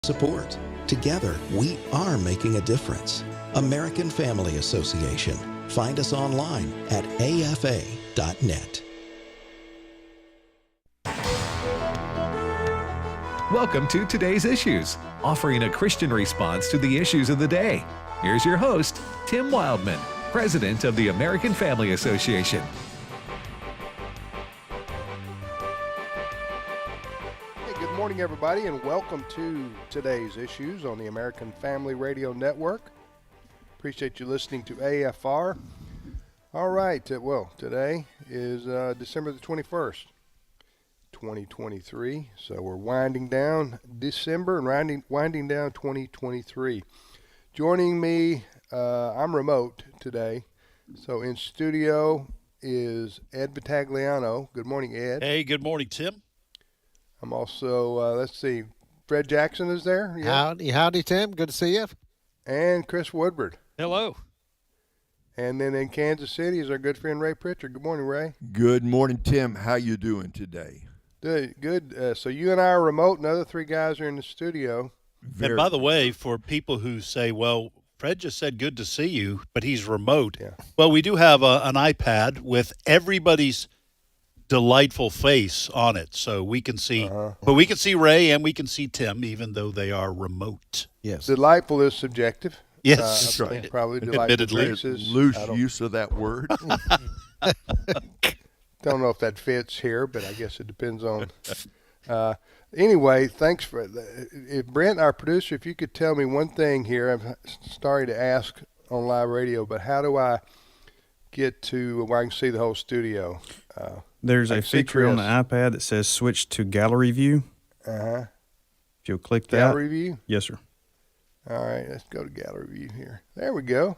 support. Together, we are making a difference. American Family Association. Find us online at afa.net. Welcome to Today's Issues, offering a Christian response to the issues of the day. Here's your host, Tim Wildman, President of the American Family Association. Good morning, everybody, and welcome to Today's Issues on the American Family Radio Network. Appreciate you listening to AFR. All right, today is December the 21st, 2023. So we're winding down December and winding down 2023. Joining me, I'm remote today. So in studio is Ed Vitagliano. Good morning, Ed. Hey, good morning, Tim. I'm also, let's see, Fred Jackson is there. Yeah. Howdy, Tim. Good to see you. And Chris Woodward. Hello. And then in Kansas City is our good friend Ray Pritchard. Good morning, Ray. Good morning, Tim. How you doing today? Good. So you and I are remote, and the other three guys are in the studio. And by the way, for people who say, well, Fred just said good to see you, but he's remote. Yeah. Well, we do have an iPad with everybody's delightful face on it, so we can see, but we can see Ray and we can see Tim, even though they are remote. Yes. Delightful is subjective. Yes, that's right. Probably delightful. Admittedly. Loose use of that word. Don't know if that fits here, but I guess it depends on. Anyway, thanks for Brent, our producer. If you could tell me one thing here, I'm sorry to ask on live radio, but how do I get to where I can see the whole studio? There's a feature on the iPad that says switch to gallery view. If you'll click that. Gallery view? Yes, sir. All right, let's go to gallery view here. There we go.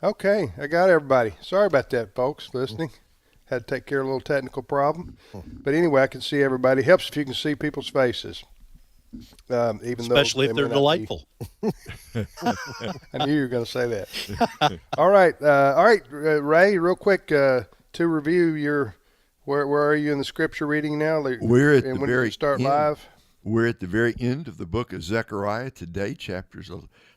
Okay, I got everybody. Sorry about that, folks, listening. Had to take care of a little technical problem. But anyway, I can see everybody. Helps if you can see people's faces. Especially if they're delightful. I knew you were going to say that. All right, Ray, real quick, to review your, where are you in the scripture reading now? We're at the when very did you start end. live? We're at the very end of the book of Zechariah today, chapters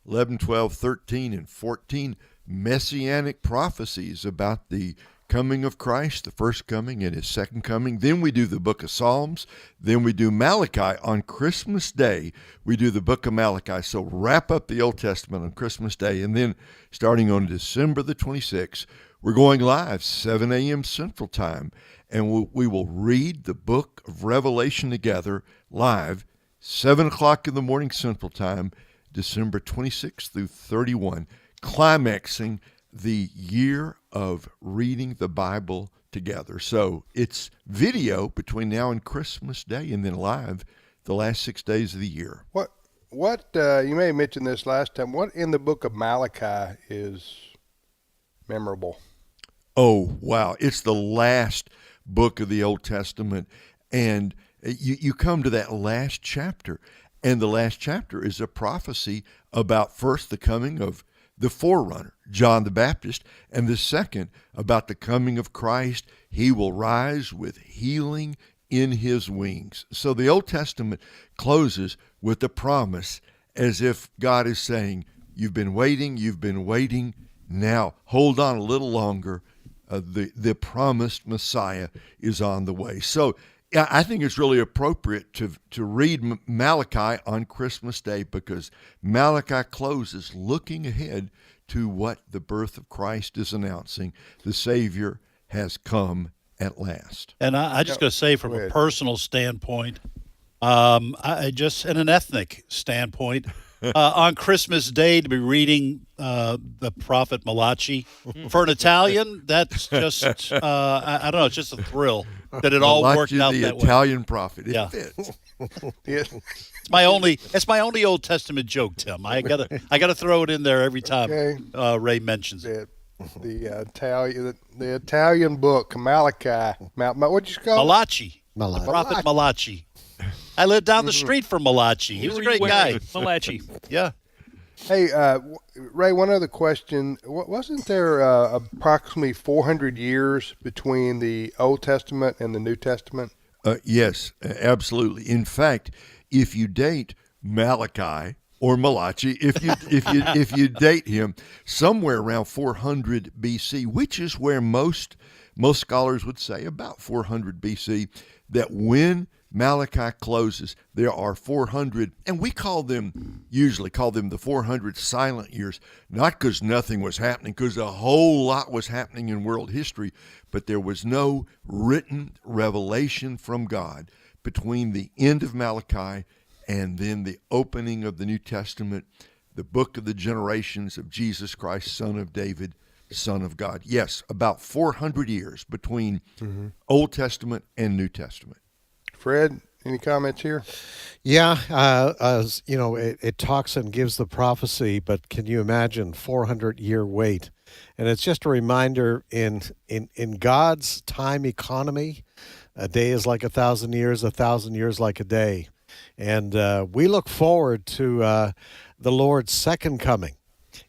11, 12, 13, and 14, messianic prophecies about the coming of Christ, the first coming and his second coming. Then we do the book of Psalms. Then we do Malachi. On Christmas Day, we do the book of Malachi. So wrap up the Old Testament on Christmas Day. And then starting on December the 26th, we're going live, 7 a.m. Central Time. And we will read the book of Revelation together live, 7 o'clock in the morning Central Time, December 26th through 31, climaxing the year of reading the Bible together. So it's video between now and Christmas Day, and then live the last 6 days of the year. What you may have mentioned this last time. What in the book of Malachi is memorable? Oh, wow. It's the last book of the Old Testament, and you come to that last chapter, and the last chapter is a prophecy about first the coming of the forerunner, John the Baptist, and the second about the coming of Christ. He will rise with healing in his wings. So the Old Testament closes with the promise as if God is saying, you've been waiting, now hold on a little longer. The promised Messiah is on the way. So I think it's really appropriate to read Malachi on Christmas Day, because Malachi closes looking ahead to what the birth of Christ is announcing. The Savior has come at last. And I just got to say, from a personal standpoint, I just, in an ethnic standpoint, on Christmas Day to be reading the prophet Malachi. For an Italian, that's just, I don't know, it's just a thrill that it all worked out that way. The Italian prophet. It Yeah. fits. It's my only Old Testament joke, Tim. I gotta throw it in there every time Ray mentions it. The Italian book, Malachi. What'd you call it? Malachi. Prophet Malachi. I lived down the street from Malachi. He was a great guy. Malachi. Yeah. Hey, Ray, one other question. Wasn't there approximately 400 years between the Old Testament and the New Testament? Yes, absolutely. In fact, if you date Malachi, or Malachi, if you date him, somewhere around 400 BC, which is where most scholars would say, about 400 BC, that when Malachi closes, there are 400, and we usually call them the 400 silent years, not because nothing was happening, because a whole lot was happening in world history, but there was no written revelation from God between the end of Malachi and then the opening of the New Testament, the book of the generations of Jesus Christ, Son of David, Son of God. Yes, about 400 years between Old Testament and New Testament. Fred, any comments here? Yeah, it talks and gives the prophecy, but can you imagine 400-year wait? And it's just a reminder in God's time economy, a day is like 1,000 years, 1,000 years like a day. And we look forward to the Lord's second coming.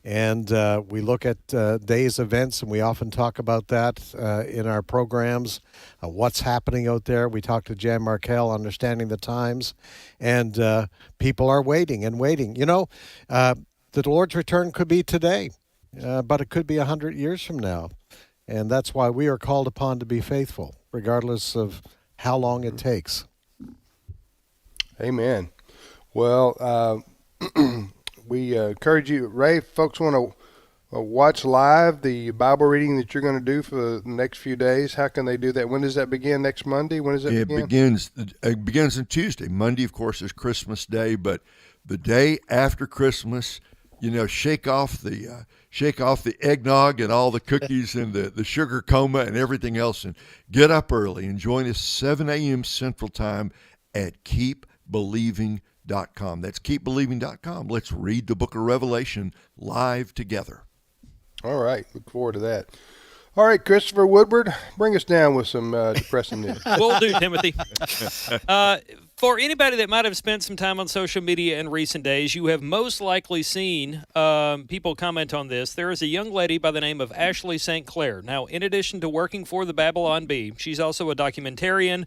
And we look at day's events, and we often talk about that in our programs, what's happening out there. We talk to Jan Markell, Understanding the Times, and people are waiting and waiting. The Lord's return could be today, but it could be 100 years from now. And that's why we are called upon to be faithful, regardless of how long it takes. Amen. Well, we encourage you, Ray, if folks want to watch live the Bible reading that you're going to do for the next few days. How can they do that? When does that begin? Next Monday? When does it begin? It begins on Tuesday. Monday, of course, is Christmas Day, but the day after Christmas, shake off the eggnog and all the cookies and the sugar coma and everything else, and get up early and join us 7 a.m. Central Time at keepbelieving.com. That's keepbelieving.com. Let's read the book of Revelation live together. All right. Look forward to that. All right, Christopher Woodward, bring us down with some depressing news. Will do, Timothy. For anybody that might have spent some time on social media in recent days, you have most likely seen people comment on this. There is a young lady by the name of Ashley St. Clair. Now, in addition to working for the Babylon Bee, she's also a documentarian.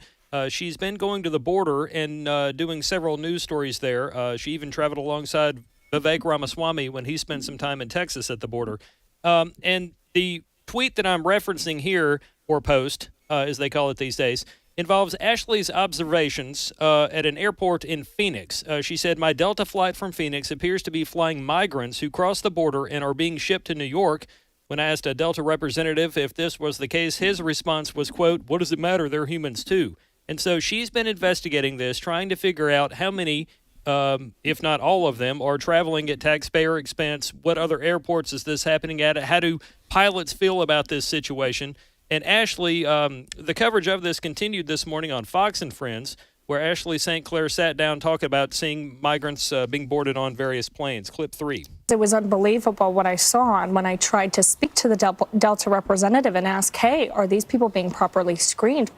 She's been going to the border and doing several news stories there. She even traveled alongside Vivek Ramaswamy when he spent some time in Texas at the border. And the tweet that I'm referencing here, or post, as they call it these days, involves Ashley's observations at an airport in Phoenix. She said, "My Delta flight from Phoenix appears to be flying migrants who cross the border and are being shipped to New York." When asked a Delta representative if this was the case, his response was, quote, "What does it matter? They're humans too." And so she's been investigating this, trying to figure out how many, if not all of them, are traveling at taxpayer expense. What other airports is this happening at? How do pilots feel about this situation? And Ashley, the coverage of this continued this morning on Fox and Friends, where Ashley St. Clair sat down talking about seeing migrants being boarded on various planes. Clip 3. It was unbelievable what I saw, and when I tried to speak to the Delta representative and ask, hey, are these people being properly screened?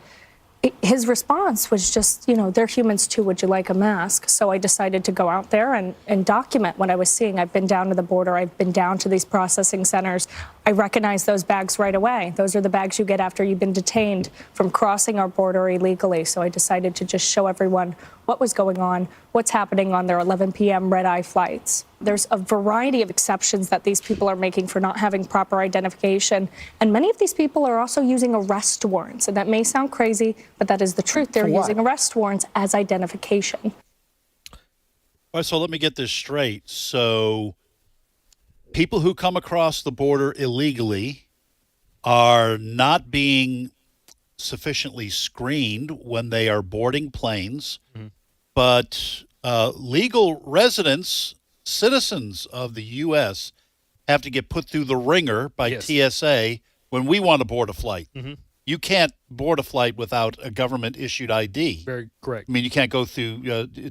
His response was just, they're humans too, would you like a mask? So I decided to go out there and document what I was seeing. I've been down to the border. I've been down to these processing centers. I recognize those bags right away. Those are the bags you get after you've been detained from crossing our border illegally. So I decided to just show everyone what was going on, what's happening on their 11 p.m. red-eye flights. There's a variety of exceptions that these people are making for not having proper identification. And many of these people are also using arrest warrants. And that may sound crazy, but that is the truth. They're using arrest warrants as identification. All right, so let me get this straight. So people who come across the border illegally are not being sufficiently screened when they are boarding planes, but legal residents, citizens of the U.S., have to get put through the ringer by TSA when we want to board a flight. You can't board a flight without a government-issued ID. Very correct. I mean, you can't go through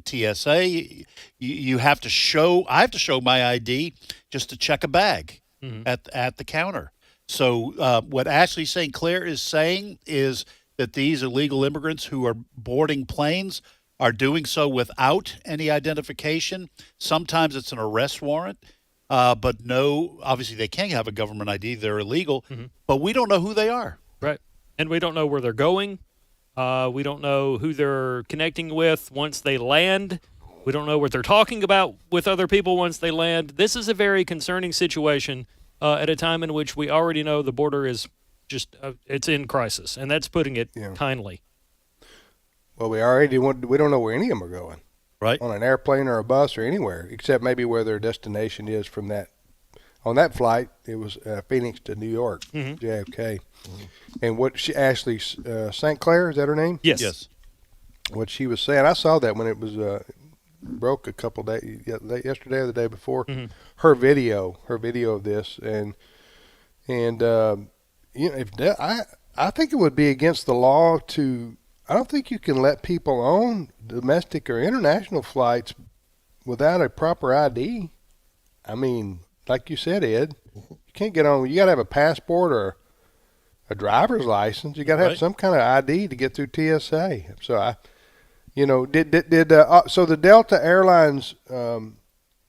TSA. You have to show. I have to show my ID just to check a bag at the counter. So what Ashley St. Clair is saying is that these illegal immigrants who are boarding planes are doing so without any identification. Sometimes it's an arrest warrant, but no, obviously they can't have a government ID. They're illegal, but we don't know who they are. Right. And we don't know where they're going. We don't know who they're connecting with once they land. We don't know what they're talking about with other people once they land. This is a very concerning situation at a time in which we already know the border is just it's in crisis, and that's putting it kindly. Well, we don't know where any of them are going. Right. On an airplane or a bus or anywhere, except maybe where their destination is from that. On that flight, it was Phoenix to New York, JFK. And what Ashley St. Clair, is that her name? Yes. What she was saying, I saw that when it was broke a couple days, yesterday or the day before. Her video of this, and I think it would be against the law to. I don't think you can let people on domestic or international flights without a proper ID. I mean, like you said, Ed, you can't get on. You got to have a passport or a driver's license. You got to have some kind of ID to get through TSA. So so the Delta Airlines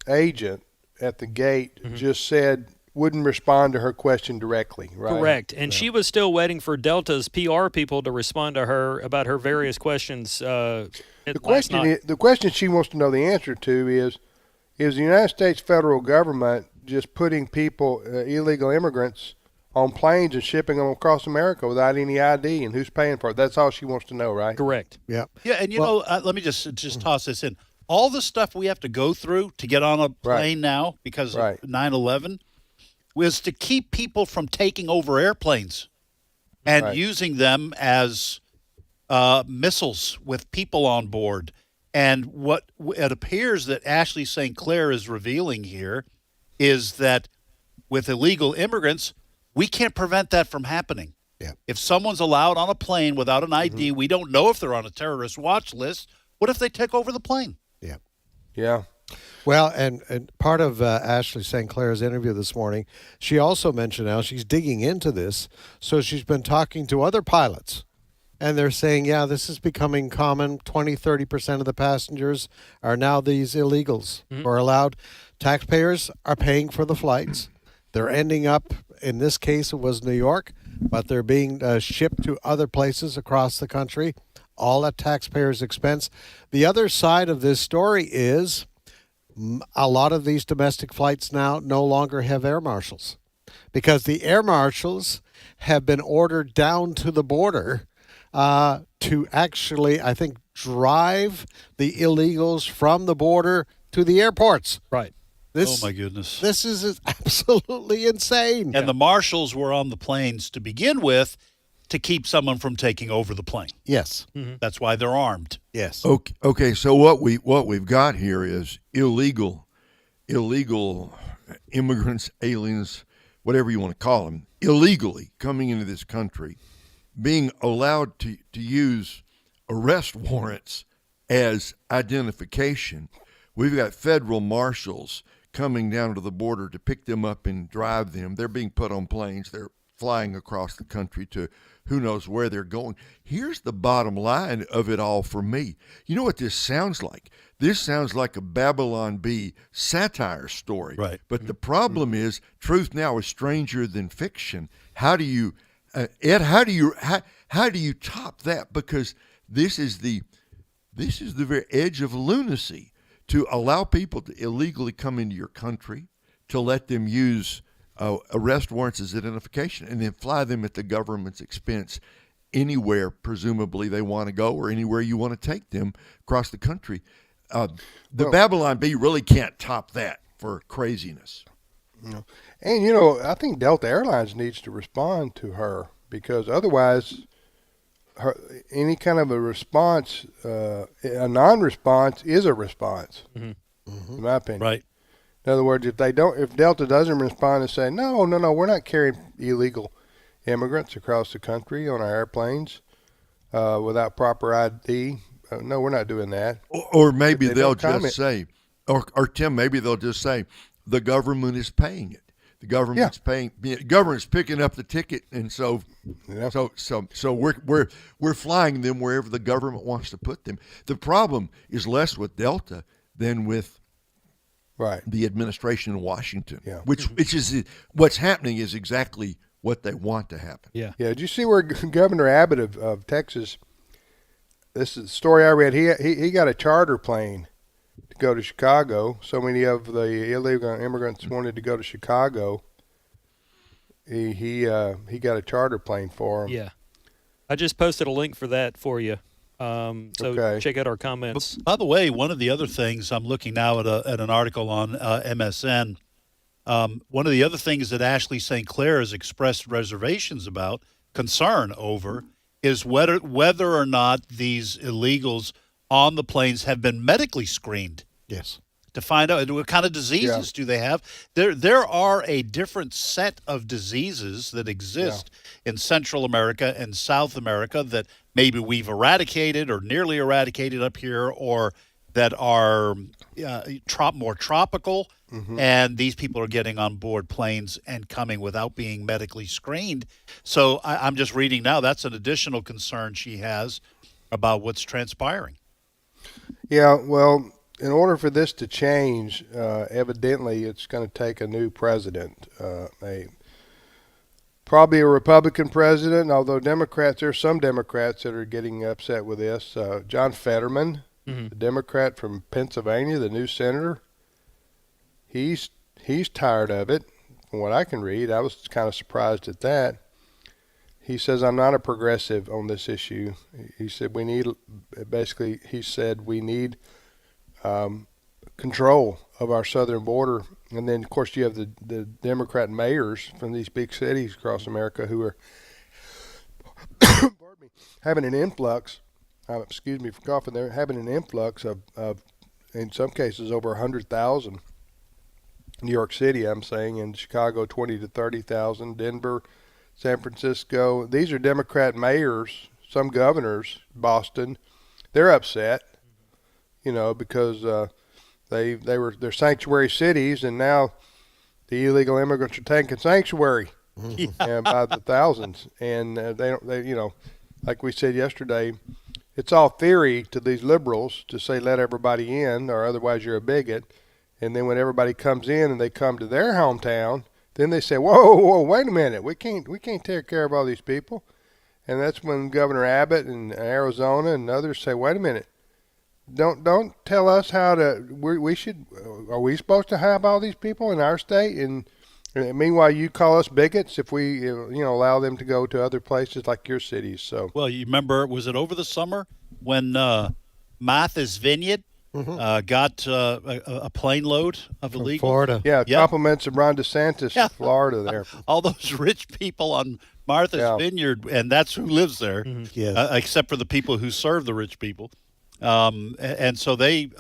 agent at the gate just said wouldn't respond to her question directly, right? Correct. And she was still waiting for Delta's PR people to respond to her about her various questions. The question she wants to know the answer to is the United States federal government just putting people, illegal immigrants, on planes and shipping them across America without any ID, and who's paying for it? That's all she wants to know, right? Correct. Yeah. Yeah, and let me just toss this in. All the stuff we have to go through to get on a plane now because of 9/11 was to keep people from taking over airplanes and using them as missiles with people on board. And what it appears that Ashley St. Clair is revealing here is that with illegal immigrants, we can't prevent that from happening. Yeah. If someone's allowed on a plane without an ID, we don't know if they're on a terrorist watch list. What if they take over the plane? Yeah. Yeah. Well, and part of Ashley St. Clair's interview this morning, she also mentioned how she's digging into this. So she's been talking to other pilots, and they're saying, this is becoming common. 20-30% of the passengers are now these illegals who are allowed. Taxpayers are paying for the flights. They're ending up, in this case, it was New York, but they're being shipped to other places across the country, all at taxpayers' expense. The other side of this story is a lot of these domestic flights now no longer have air marshals because the air marshals have been ordered down to the border to actually, I think, drive the illegals from the border to the airports. Right. Oh, my goodness. This is absolutely insane. And the marshals were on the planes to begin with to keep someone from taking over the plane. Yes. That's why they're armed. Yes. Okay. So what we've got here is illegal immigrants, aliens, whatever you want to call them, illegally coming into this country, being allowed to use arrest warrants as identification. We've got federal marshals coming down to the border to pick them up and drive them. They're being put on planes. They're flying across the country to who knows where they're going. Here's the bottom line of it all for me. You know what this sounds like? This sounds like a Babylon Bee satire story. Right. But the problem is truth now is stranger than fiction. How do you, Ed, how do you top that? Because this is the very edge of lunacy, to allow people to illegally come into your country, to let them use arrest warrants as identification, and then fly them at the government's expense anywhere, presumably, they want to go, or anywhere you want to take them across the country. Babylon Bee really can't top that for craziness. And, I think Delta Airlines needs to respond to her, because otherwise any kind of a response, a non-response is a response, in my opinion. Right. In other words, if Delta doesn't respond and say, no, we're not carrying illegal immigrants across the country on our airplanes without proper ID, no, we're not doing that. Or maybe they'll just say, or Tim, maybe they'll just say, the government is paying it. The government's paying. The government's picking up the ticket, and so we're flying them wherever the government wants to put them. The problem is less with Delta than with the administration in Washington. Yeah. Which is what's happening is exactly what they want to happen. Yeah. Yeah. Did you see where Governor Abbott of Texas? This is the story I read. He got a charter plane to go to Chicago. So many of the illegal immigrants wanted to go to Chicago. He got a charter plane for them. Yeah. I just posted a link for that for you. So check out our comments. By the way, one of the other things, I'm looking now at an article on MSN. One of the other things that Ashley St. Clair has expressed reservations about, concern over, is whether or not these illegals on the planes have been medically screened. Yes. To find out what kind of diseases do they have. There are a different set of diseases that exist in Central America and South America that maybe we've eradicated or nearly eradicated up here, or that are more tropical, and these people are getting on board planes and coming without being medically screened. So I'm just reading now, that's an additional concern she has about what's transpiring. Yeah, well, in order for this to change, evidently it's going to take a new president, probably a Republican president, although there's some Democrats that are getting upset with this. John Fetterman, the Democrat from Pennsylvania, the new senator, he's tired of it. From what I can read, I was kind of surprised at that. He says, I'm not a progressive on this issue. He said we need control of our southern border. And then, of course, you have the Democrat mayors from these big cities across America who are having an influx. Excuse me for coughing. They're having an influx of in some cases, over 100,000. New York City, I'm saying, in Chicago, 20 to 30,000. Denver, San Francisco. These are Democrat mayors, some governors. Boston, they're upset, because they're sanctuary cities, and now the illegal immigrants are taking sanctuary, and by the thousands. And like we said yesterday, it's all theory to these liberals to say let everybody in, or otherwise you're a bigot. And then when everybody comes in and they come to their hometown, then they say, whoa, wait a minute, we can't take care of all these people. And that's when Governor Abbott in Arizona and others say, wait a minute, don't tell us how to. Are we supposed to have all these people in our state? And meanwhile, you call us bigots if we allow them to go to other places like your cities. So well, you remember, was it over the summer when Martha's Vineyard got a plane load of illegals? Florida. Yeah, compliments of Ron DeSantis, Florida there. All those rich people on Martha's Vineyard, and that's who lives there, except for the people who serve the rich people. And so they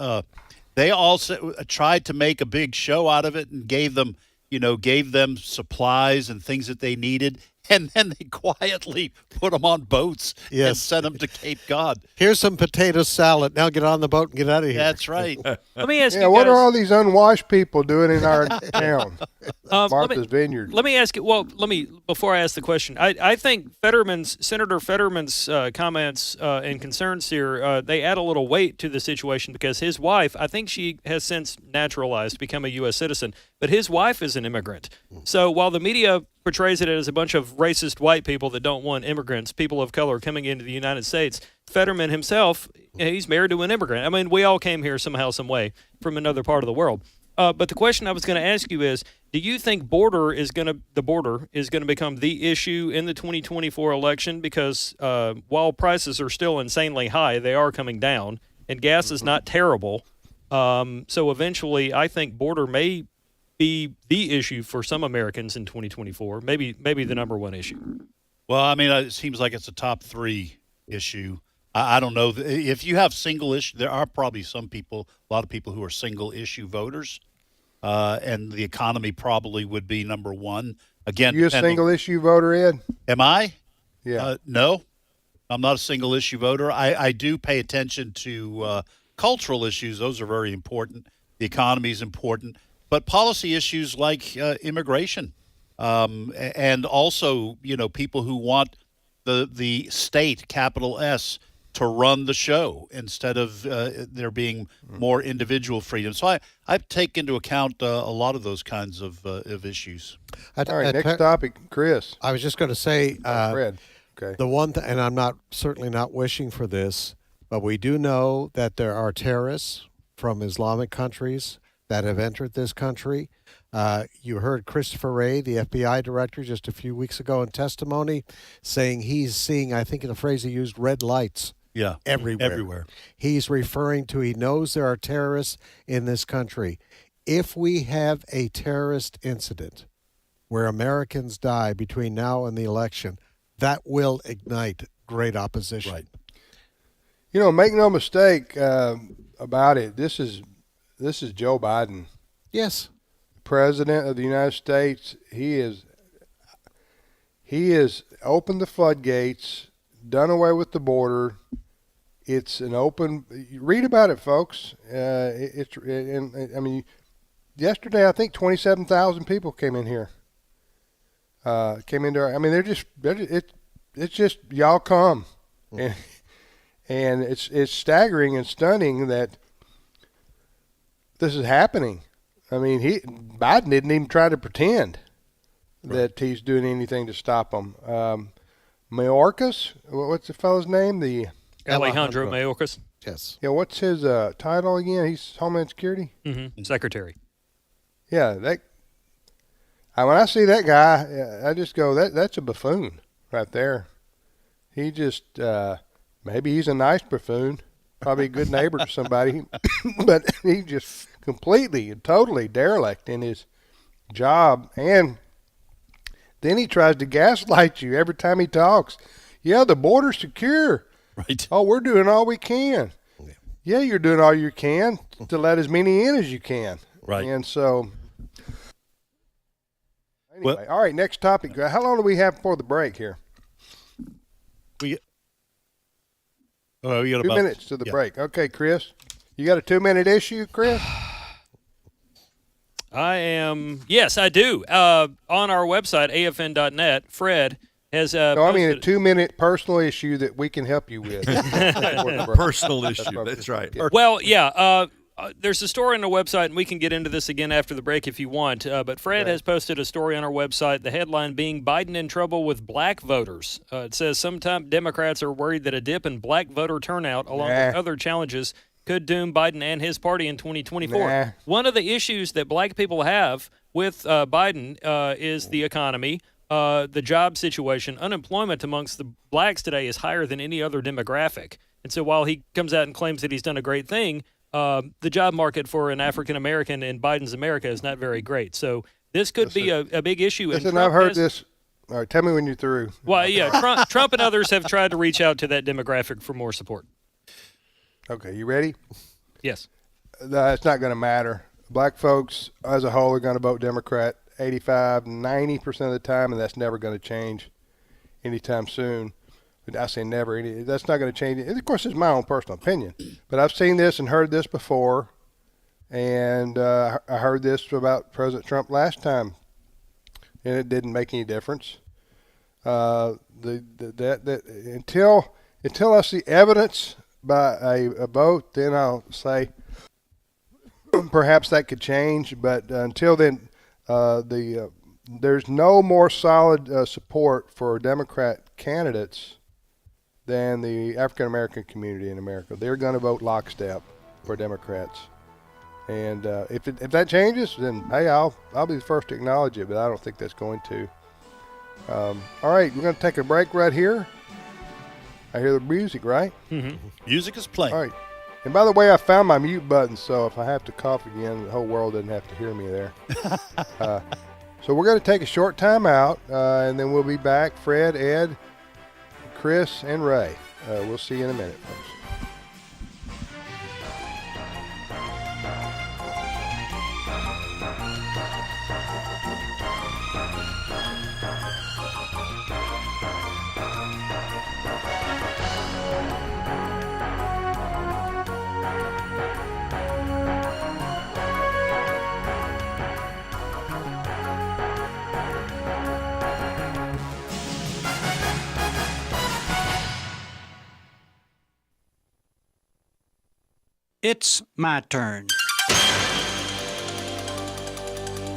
also tried to make a big show out of it and gave them supplies and things that they needed. And then they quietly put them on boats and sent them to Cape Cod. Here's some potato salad. Now get on the boat and get out of here. That's right. Let me ask you guys, what are all these unwashed people doing in our town? Martha's Vineyard. Let me ask you. Well, before I ask the question, I think Senator Fetterman's comments and concerns here, they add a little weight to the situation because his wife, I think she has since naturalized, become a U.S. citizen, but his wife is an immigrant. So while the media portrays it as a bunch of racist white people that don't want immigrants, people of color, coming into the United States, Fetterman himself, he's married to an immigrant. I mean, we all came here somehow, some way from another part of the world. But the question I was going to ask you is, do you think the border is going to become the issue in the 2024 election? Because while prices are still insanely high, they are coming down, and gas is not terrible. So eventually, I think border may be the issue for some Americans in 2024, maybe the number one issue. Well, I mean, it seems like it's a top three issue. I don't know. If you have single issue, there are probably a lot of people who are single issue voters, and the economy probably would be number one. Again, you a single issue voter, Ed? Am I? Yeah. No, I'm not a single issue voter. I do pay attention to cultural issues. Those are very important. The economy is important. But policy issues like immigration, and also, people who want the state, capital S, to run the show instead of there being more individual freedom. So I take into account a lot of those kinds of issues. All right, next topic, Chris. I was just going to say, Fred. Okay. The one and I'm certainly not wishing for this, but we do know that there are terrorists from Islamic countries that have entered this country. You heard Christopher Wray, the FBI director, just a few weeks ago in testimony saying he's seeing, I think in the phrase he used, red lights. Yeah, everywhere. He's referring to, he knows there are terrorists in this country. If we have a terrorist incident where Americans die between now and the election, that will ignite great opposition. Right. You know, make no mistake about it. This is Joe Biden. Yes. President of the United States. He has opened the floodgates, done away with the border. It's an open. Read about it, folks. I mean, yesterday I think 27,000 people came in here. Came into our. I mean, it's just y'all come, and it's staggering and stunning that this is happening. I mean, Biden didn't even try to pretend that he's doing anything to stop them. Mayorkas, what's the fellow's name? The Alejandro Mayorkas. Yes. Yeah, what's his title again? He's Homeland Security? Mm-hmm. Secretary. Yeah, when I see that guy, I just go, that's a buffoon right there. He just, maybe he's a nice buffoon, probably a good neighbor to somebody, but he just completely and totally derelict in his job. And then he tries to gaslight you every time he talks. Yeah, the border's secure. Right. Oh, we're doing all we can. Yeah, you're doing all you can to let as many in as you can. Right. And so, anyway, all right, next topic. How long do we have before the break here? We got 2 about minutes to the break. Okay, Chris. You got a 2-minute issue, Chris? Yes, I do. On our website, afn.net, Fred has No, I mean a 2-minute personal issue that we can help you with. Personal issue. That's right. Well, yeah. There's a story on our website, and we can get into this again after the break if you want. But Fred has posted a story on our website, the headline being Biden in trouble with black voters. It says sometimes Democrats are worried that a dip in black voter turnout, along with other challenges, could doom Biden and his party in 2024. One of the issues that black people have with Biden is the economy, the job situation. Unemployment amongst the blacks today is higher than any other demographic. And so while he comes out and claims that he's done a great thing, the job market for an African-American in Biden's America is not very great. So this could be a big issue. Listen, I've heard this. All right, tell me when you're through. Well, yeah, Trump and others have tried to reach out to that demographic for more support. Okay, you ready? Yes. It's not going to matter. Black folks as a whole are going to vote Democrat 85, 90% of the time, and that's never going to change anytime soon. But I say never. That's not going to change. And of course, it's my own personal opinion. But I've seen this and heard this before, and I heard this about President Trump last time, and it didn't make any difference. Until I see evidence by a vote, then I'll say perhaps that could change. But until then, there's no more solid support for Democrat candidates than the African-American community in America. They're going to vote lockstep for Democrats. And if that changes, then, hey, I'll be the first to acknowledge it, but I don't think that's going to. All right, we're going to take a break right here. I hear the music, right? Mm-hmm. Music is playing. All right. And by the way, I found my mute button, so if I have to cough again, the whole world doesn't have to hear me there. So we're going to take a short time out, and then we'll be back. Fred, Ed, Chris, and Ray. We'll see you in a minute, folks. It's my turn.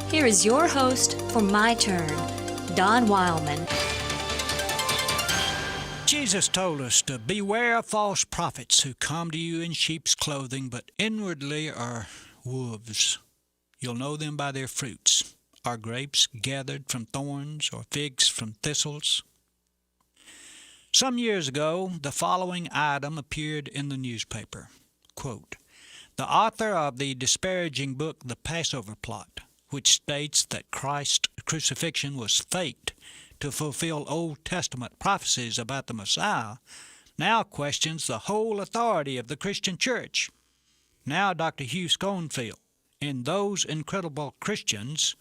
Here is your host for My Turn, Don Wildman. Jesus told us to beware of false prophets who come to you in sheep's clothing, but inwardly are wolves. You'll know them by their fruits. Are grapes gathered from thorns or figs from thistles? Some years ago, the following item appeared in the newspaper. Quote, the author of the disparaging book The Passover Plot, which states that Christ's crucifixion was faked to fulfill Old Testament prophecies about the Messiah, now questions the whole authority of the Christian church. Now Dr. Hugh Schoenfield, and those incredible Christians,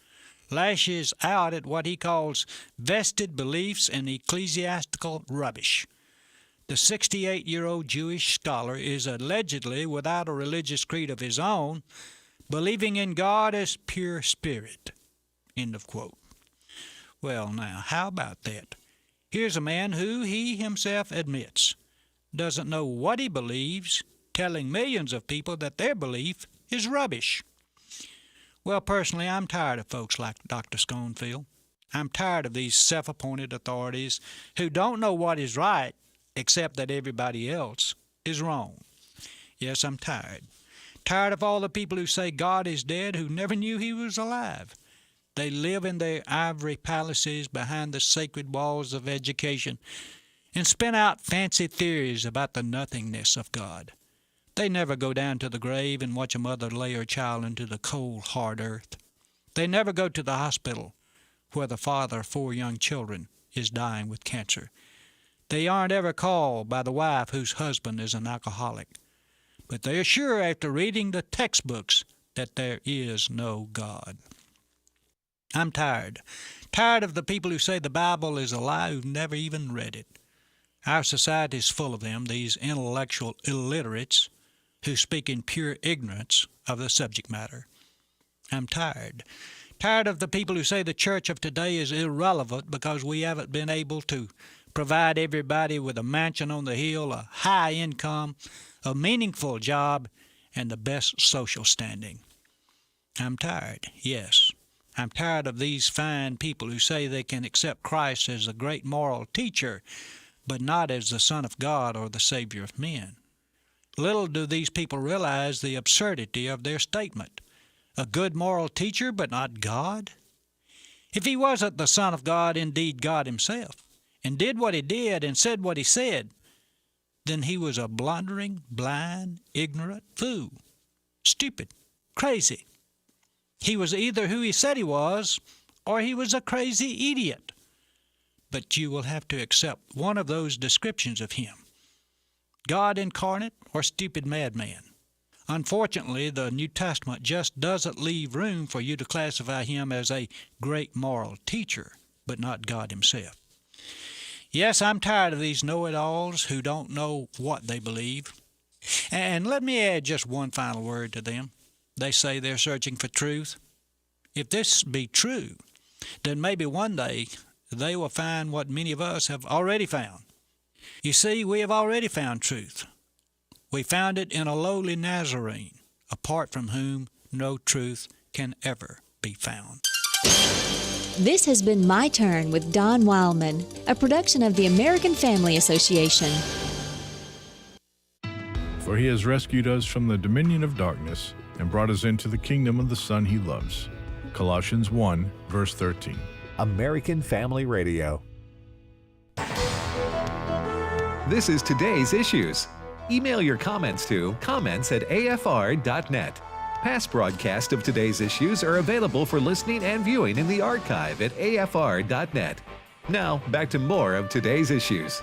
lashes out at what he calls vested beliefs and ecclesiastical rubbish. The 68-year-old Jewish scholar is allegedly without a religious creed of his own, believing in God as pure spirit. End of quote. Well, now, how about that? Here's a man who, he himself admits, doesn't know what he believes, telling millions of people that their belief is rubbish. Well, personally, I'm tired of folks like Dr. Schoenfield. I'm tired of these self-appointed authorities who don't know what is right except that everybody else is wrong. Yes, I'm tired. Tired of all the people who say God is dead who never knew he was alive. They live in their ivory palaces behind the sacred walls of education and spin out fancy theories about the nothingness of God. They never go down to the grave and watch a mother lay her child into the cold, hard earth. They never go to the hospital where the father of 4 young children is dying with cancer. They aren't ever called by the wife whose husband is an alcoholic. But they are sure after reading the textbooks that there is no God. I'm tired. Tired of the people who say the Bible is a lie who've never even read it. Our society is full of them, these intellectual illiterates who speak in pure ignorance of the subject matter. I'm tired. Tired of the people who say the church of today is irrelevant because we haven't been able to provide everybody with a mansion on the hill, a high income, a meaningful job, and the best social standing. I'm tired, yes. I'm tired of these fine people who say they can accept Christ as a great moral teacher, but not as the Son of God or the Savior of men. Little do these people realize the absurdity of their statement. A good moral teacher, but not God? If he wasn't the Son of God, indeed God himself, and did what he did and said what he said, then he was a blundering, blind, ignorant fool. Stupid, crazy. He was either who he said he was, or he was a crazy idiot. But you will have to accept one of those descriptions of him. God incarnate or stupid madman. Unfortunately, the New Testament just doesn't leave room for you to classify him as a great moral teacher, but not God himself. Yes, I'm tired of these know-it-alls who don't know what they believe. And let me add just one final word to them. They say they're searching for truth. If this be true, then maybe one day they will find what many of us have already found. You see, we have already found truth. We found it in a lowly Nazarene, apart from whom no truth can ever be found. This has been My Turn with Don Wildman, a production of the American Family Association. For he has rescued us from the dominion of darkness and brought us into the kingdom of the Son he loves. Colossians 1, verse 13. American Family Radio. This is today's issues. Email your comments to comments@afr.net. Past broadcasts of today's issues are available for listening and viewing in the archive at afr.net. Now, back to more of today's issues.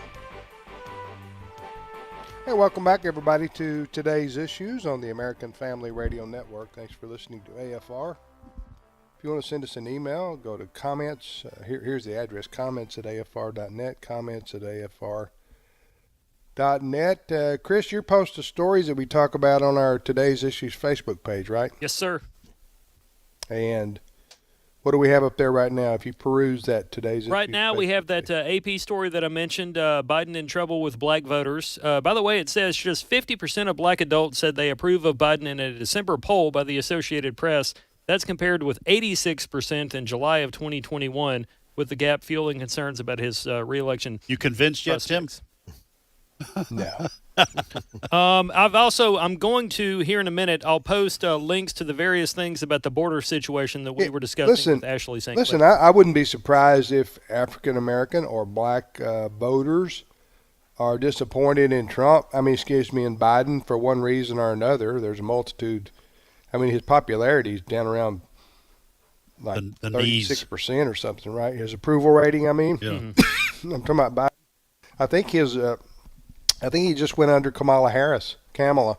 Hey, welcome back, everybody, to today's issues on the American Family Radio Network. Thanks for listening to AFR. If you want to send us an email, go to comments. Here's the address, comments@afr.net, comments@afr.net. Chris, you're posting stories that we talk about on our Today's Issues Facebook page, right? Yes, sir. And what do we have up there right now? If you peruse that Today's Issues right now, we have that AP story that I mentioned, Biden in trouble with black voters. By the way, it says just 50% of black adults said they approve of Biden in a December poll by the Associated Press. That's compared with 86% in July of 2021, with the gap fueling concerns about his reelection. You convinced yet, Tim? No. I'm going to, here in a minute, I'll post links to the various things about the border situation that we were discussing with Ashley St. Listen, I wouldn't be surprised if African American or black voters are disappointed in Trump. in Biden for one reason or another. There's a multitude. His popularity is down around like 36% or something, right? His approval rating, Yeah. I'm talking about Biden. I think he just went under Kamala.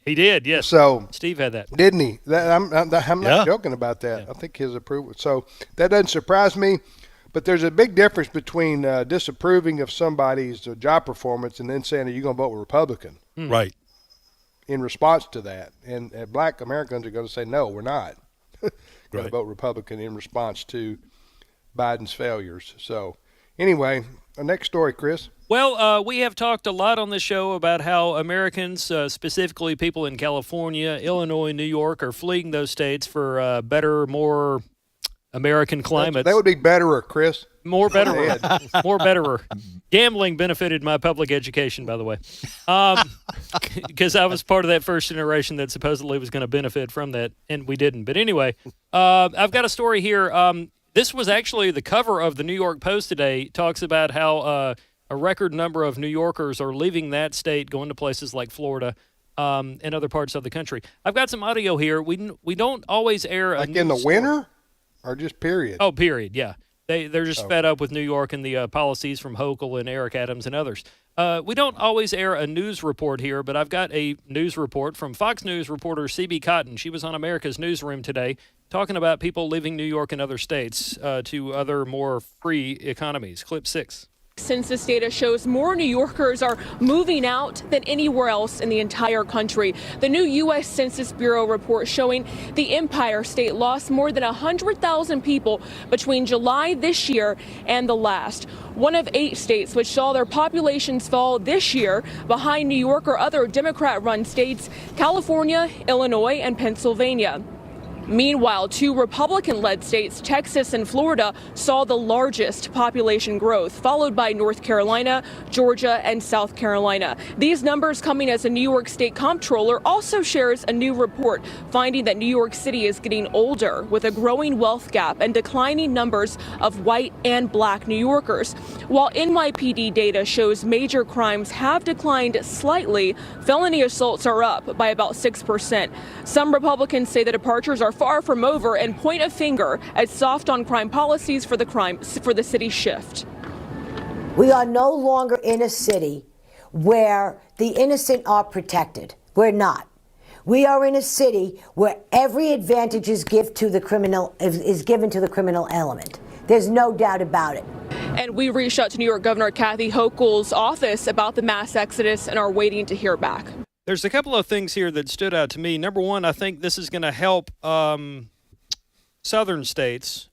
He did, yes. So Steve had that, didn't he? I'm not joking about that. Yeah. I think his approval. So that doesn't surprise me. But there's a big difference between disapproving of somebody's job performance and then saying, "Are you going to vote Republican?" Right. In response to that, and black Americans are going to say, "No, we're not going to vote Republican in response to Biden's failures." So, anyway, next story, Chris. Well, we have talked a lot on this show about how Americans, specifically people in California, Illinois, New York, are fleeing those states for better, more American climates. That would be betterer, Chris. More betterer. More betterer. Gambling benefited my public education, by the way, because I was part of that first generation that supposedly was going to benefit from that, and we didn't. But anyway, I've got a story here. This was actually the cover of the New York Post today. It talks about how a record number of New Yorkers are leaving that state, going to places like Florida and other parts of the country. I've got some audio here. We don't always air like in the winter, or just period. Oh, period. Yeah, they're just fed up with New York and the policies from Hochul and Eric Adams and others. We don't always air a news report here, but I've got a news report from Fox News reporter C.B. Cotton. She was on America's Newsroom today talking about people leaving New York and other states to other more free economies. Clip 6. Census data shows more New Yorkers are moving out than anywhere else in the entire country. The new U.S. Census Bureau report showing the Empire State lost more than 100,000 people between July this year and the last. One of 8 states which saw their populations fall this year behind New York or other Democrat-run states, California, Illinois, and Pennsylvania. Meanwhile, 2 Republican-led states, Texas and Florida, saw the largest population growth, followed by North Carolina, Georgia, and South Carolina. These numbers coming as a New York State comptroller also shares a new report finding that New York City is getting older with a growing wealth gap and declining numbers of white and black New Yorkers. While NYPD data shows major crimes have declined slightly, felony assaults are up by about 6%. Some Republicans say the departures are far from over and point a finger at soft on crime policies for the city's shift. We are no longer in a city where the innocent are protected. We're not. We are in a city where every advantage is given to the criminal element. There's no doubt about it. And we reached out to New York Governor Kathy Hochul's office about the mass exodus and are waiting to hear back. There's a couple of things here that stood out to me. Number one, I think this is going to help southern states,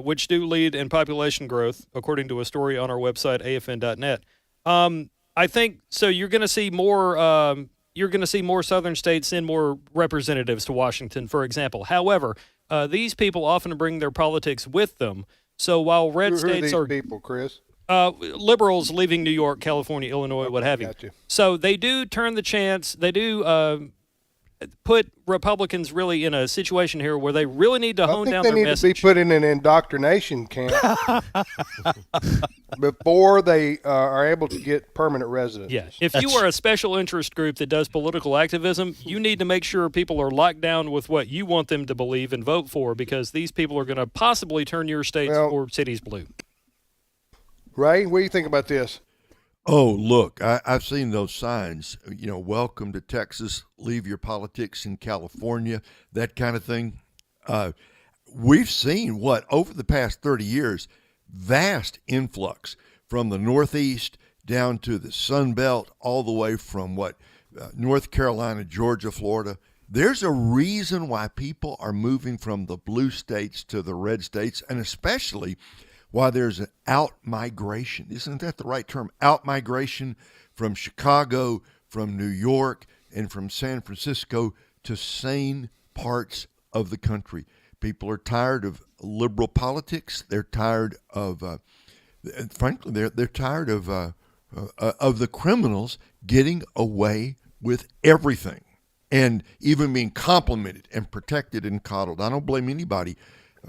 which do lead in population growth, according to a story on our website, afn.net. I think so. You're going to see more. You're going to see more southern states send more representatives to Washington, for example. However, these people often bring their politics with them. So while red states are people, Chris. Liberals leaving New York, California, Illinois, what have you. So they do turn the chance. They do put Republicans really in a situation here where they really need to hone down their message. I think they need to be put in an indoctrination camp before they are able to get permanent residence. Yeah. If you are a special interest group that does political activism, you need to make sure people are locked down with what you want them to believe and vote for, because these people are going to possibly turn your states or cities blue. Ray, what do you think about this? Oh, look, I've seen those signs, welcome to Texas, leave your politics in California, that kind of thing. We've seen over the past 30 years, vast influx from the Northeast down to the Sun Belt, all the way from North Carolina, Georgia, Florida. There's a reason why people are moving from the blue states to the red states, and especially why there's an out-migration. Isn't that the right term? Out-migration from Chicago, from New York, and from San Francisco to sane parts of the country. People are tired of liberal politics. They're tired of, frankly, they're tired of of the criminals getting away with everything and even being complimented and protected and coddled. I don't blame anybody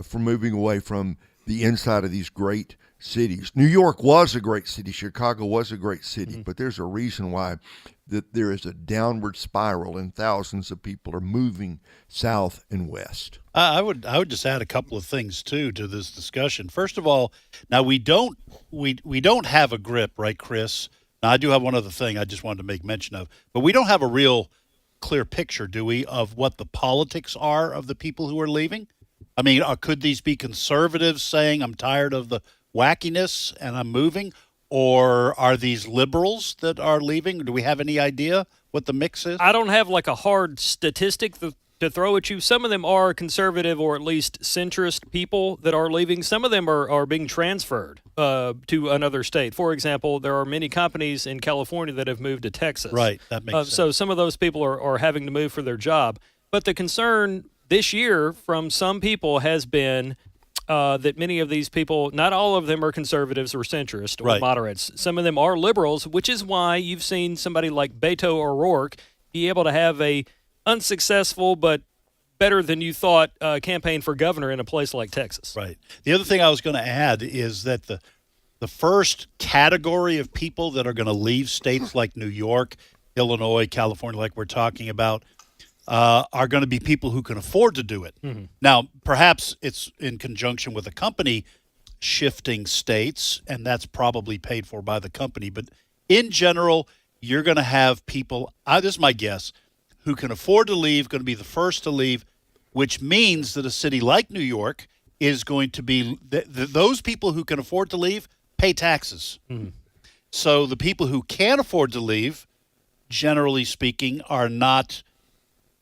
for moving away from the inside of these great cities. New York was a great city. Chicago was a great city, but there's a reason why that there is a downward spiral and thousands of people are moving south and west. I would just add a couple of things too to this discussion. First of all, now we don't have a grip, right, Chris? Now I do have one other thing I just wanted to make mention of, but we don't have a real clear picture, do we, of what the politics are of the people who are leaving? I mean, could these be conservatives saying I'm tired of the wackiness and I'm moving? Or are these liberals that are leaving? Do we have any idea what the mix is? I don't have like a hard statistic to throw at you. Some of them are conservative or at least centrist people that are leaving. Some of them are being transferred to another state. For example, there are many companies in California that have moved to Texas. Right, that makes sense. So some of those people are having to move for their job. But the concern this year from some people has been that many of these people, not all of them are conservatives or centrist or moderates. Some of them are liberals, which is why you've seen somebody like Beto O'Rourke be able to have a unsuccessful but better than you thought campaign for governor in a place like Texas. Right. The other thing I was going to add is that the first category of people that are going to leave states like New York, Illinois, California, like we're talking about, are going to be people who can afford to do it. Mm-hmm. Now, perhaps it's in conjunction with a company shifting states, and that's probably paid for by the company. But in general, you're going to have people, this is my guess, who can afford to leave, going to be the first to leave, which means that a city like New York is going to be, those people who can afford to leave pay taxes. Mm-hmm. So the people who can't afford to leave, generally speaking, are not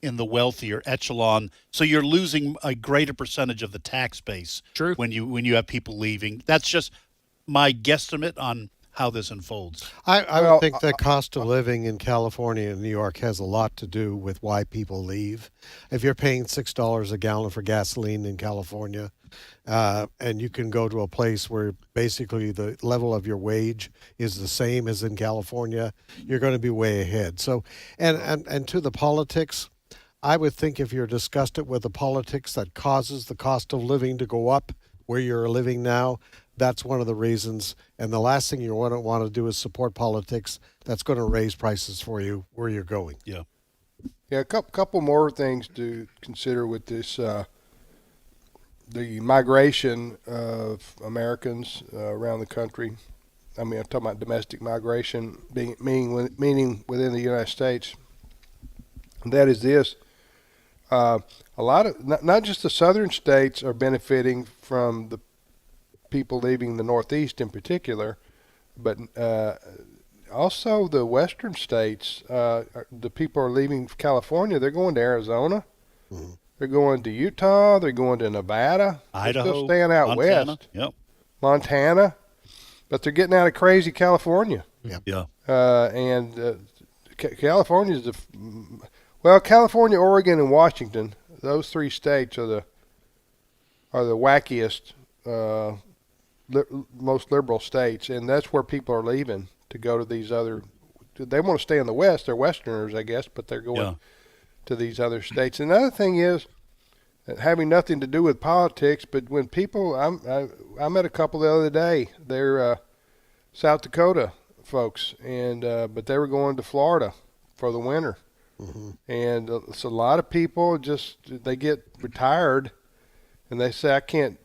in the wealthier echelon, so you're losing a greater percentage of the tax base. True. When you have people leaving. That's just my guesstimate on how this unfolds. I would think the cost of living in California and New York has a lot to do with why people leave. If you're paying $6 a gallon for gasoline in California, and you can go to a place where basically the level of your wage is the same as in California, you're going to be way ahead. So, and to the politics, I would think if you're disgusted with the politics that causes the cost of living to go up where you're living now, that's one of the reasons. And the last thing you want to do is support politics that's going to raise prices for you where you're going. Yeah. Yeah, a couple more things to consider with this, the migration of Americans around the country. I mean, I'm talking about domestic migration, meaning within the United States. And that is this. A lot of, not just the southern states are benefiting from the people leaving the Northeast in particular, but also the western states. The people are leaving California. They're going to Arizona. Mm-hmm. They're going to Utah. They're going to Nevada. Idaho. They're still staying out Montana. west. Yep. Montana. But they're getting out of crazy California. Yep. Yeah. And California's well, California, Oregon, and Washington. Those three states are the wackiest, most liberal states, and that's where people are leaving to go to these other. They want to stay in the West. They're Westerners, I guess, but they're going to these other states. And another thing is, having nothing to do with politics, but when people, I met a couple the other day. They're South Dakota folks, and but they were going to Florida for the winter. Mm-hmm. And so a lot of people they get retired, and they say I can't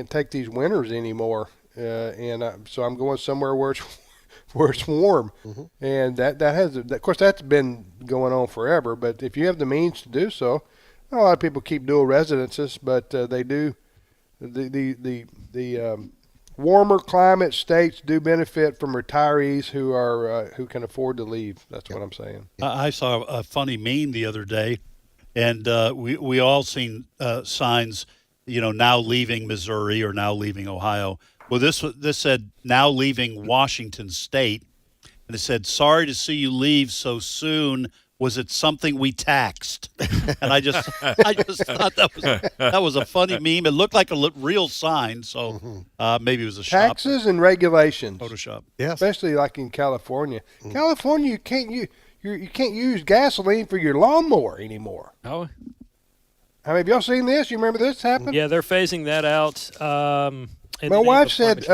take these winters anymore, so I'm going somewhere where it's warm. Mm-hmm. And that has, of course, that's been going on forever. But if you have the means to do so, a lot of people keep dual residences, but they do the warmer climate states do benefit from retirees who can afford to leave. That's what I'm saying. I saw a funny meme the other day, and we all seen signs, now leaving Missouri or now leaving Ohio. Well, this said now leaving Washington State, and it said, "Sorry to see you leave so soon, was it something we taxed? And I just thought that was a funny meme. It looked like a real sign, so maybe it was a shop. Taxes and regulations. Photoshop. Yes. Especially like in California. California, you can't use gasoline for your lawnmower anymore. Oh. Have y'all seen this? You remember this happened? Yeah, they're phasing that out. My wife said,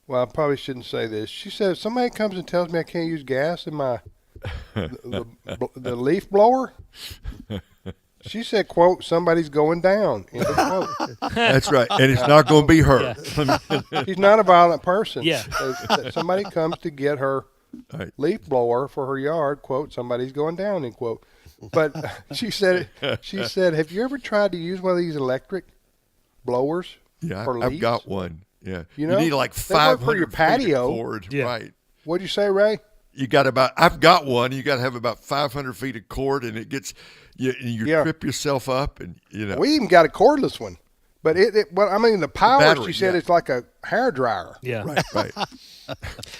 well, I probably shouldn't say this. She said, if somebody comes and tells me I can't use gas in my the leaf blower, she said, quote, somebody's going down. End of quote. That's right. And it's not going to be her. Yeah. She's not a violent person. Yeah. If somebody comes to get her leaf blower for her yard, quote, somebody's going down, end quote. But she said, have you ever tried to use one of these electric blowers? Yeah, for I've leaves? got one. Yeah. You know, need like they work 500 for your patio. feet of cord. Yeah. Right. What'd you say, Ray? I've got one. You got to have about 500 feet of cord, and it gets, you trip yourself up, and We even got a cordless one. But the power, battery, she said, it's like a hair dryer. Yeah. Right.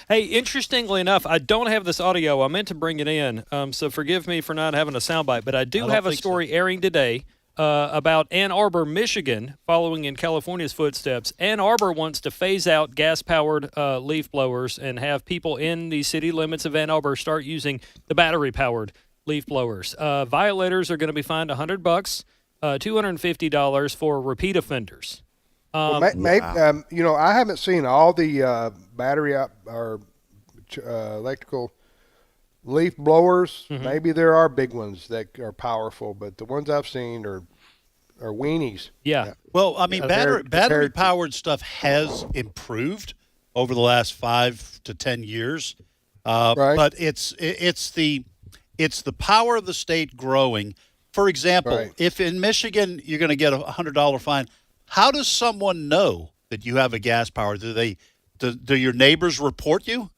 Hey, interestingly enough, I don't have this audio. I meant to bring it in, so forgive me for not having a soundbite. But I do have a story airing today about Ann Arbor, Michigan, following in California's footsteps. Ann Arbor wants to phase out gas-powered leaf blowers and have people in the city limits of Ann Arbor start using the battery-powered leaf blowers. Violators are going to be fined $100, $250 for repeat offenders. I haven't seen all the battery or electrical leaf blowers. Mm-hmm. Maybe there are big ones that are powerful, but the ones I've seen are weenies. Yeah. Well, I mean, battery-powered stuff has improved over the last 5 to 10 years, Right. but it's the power of the state growing. For example, Right. if in Michigan you're going to get a $100 fine, how does someone know that you have a gas power? Do your neighbors report you?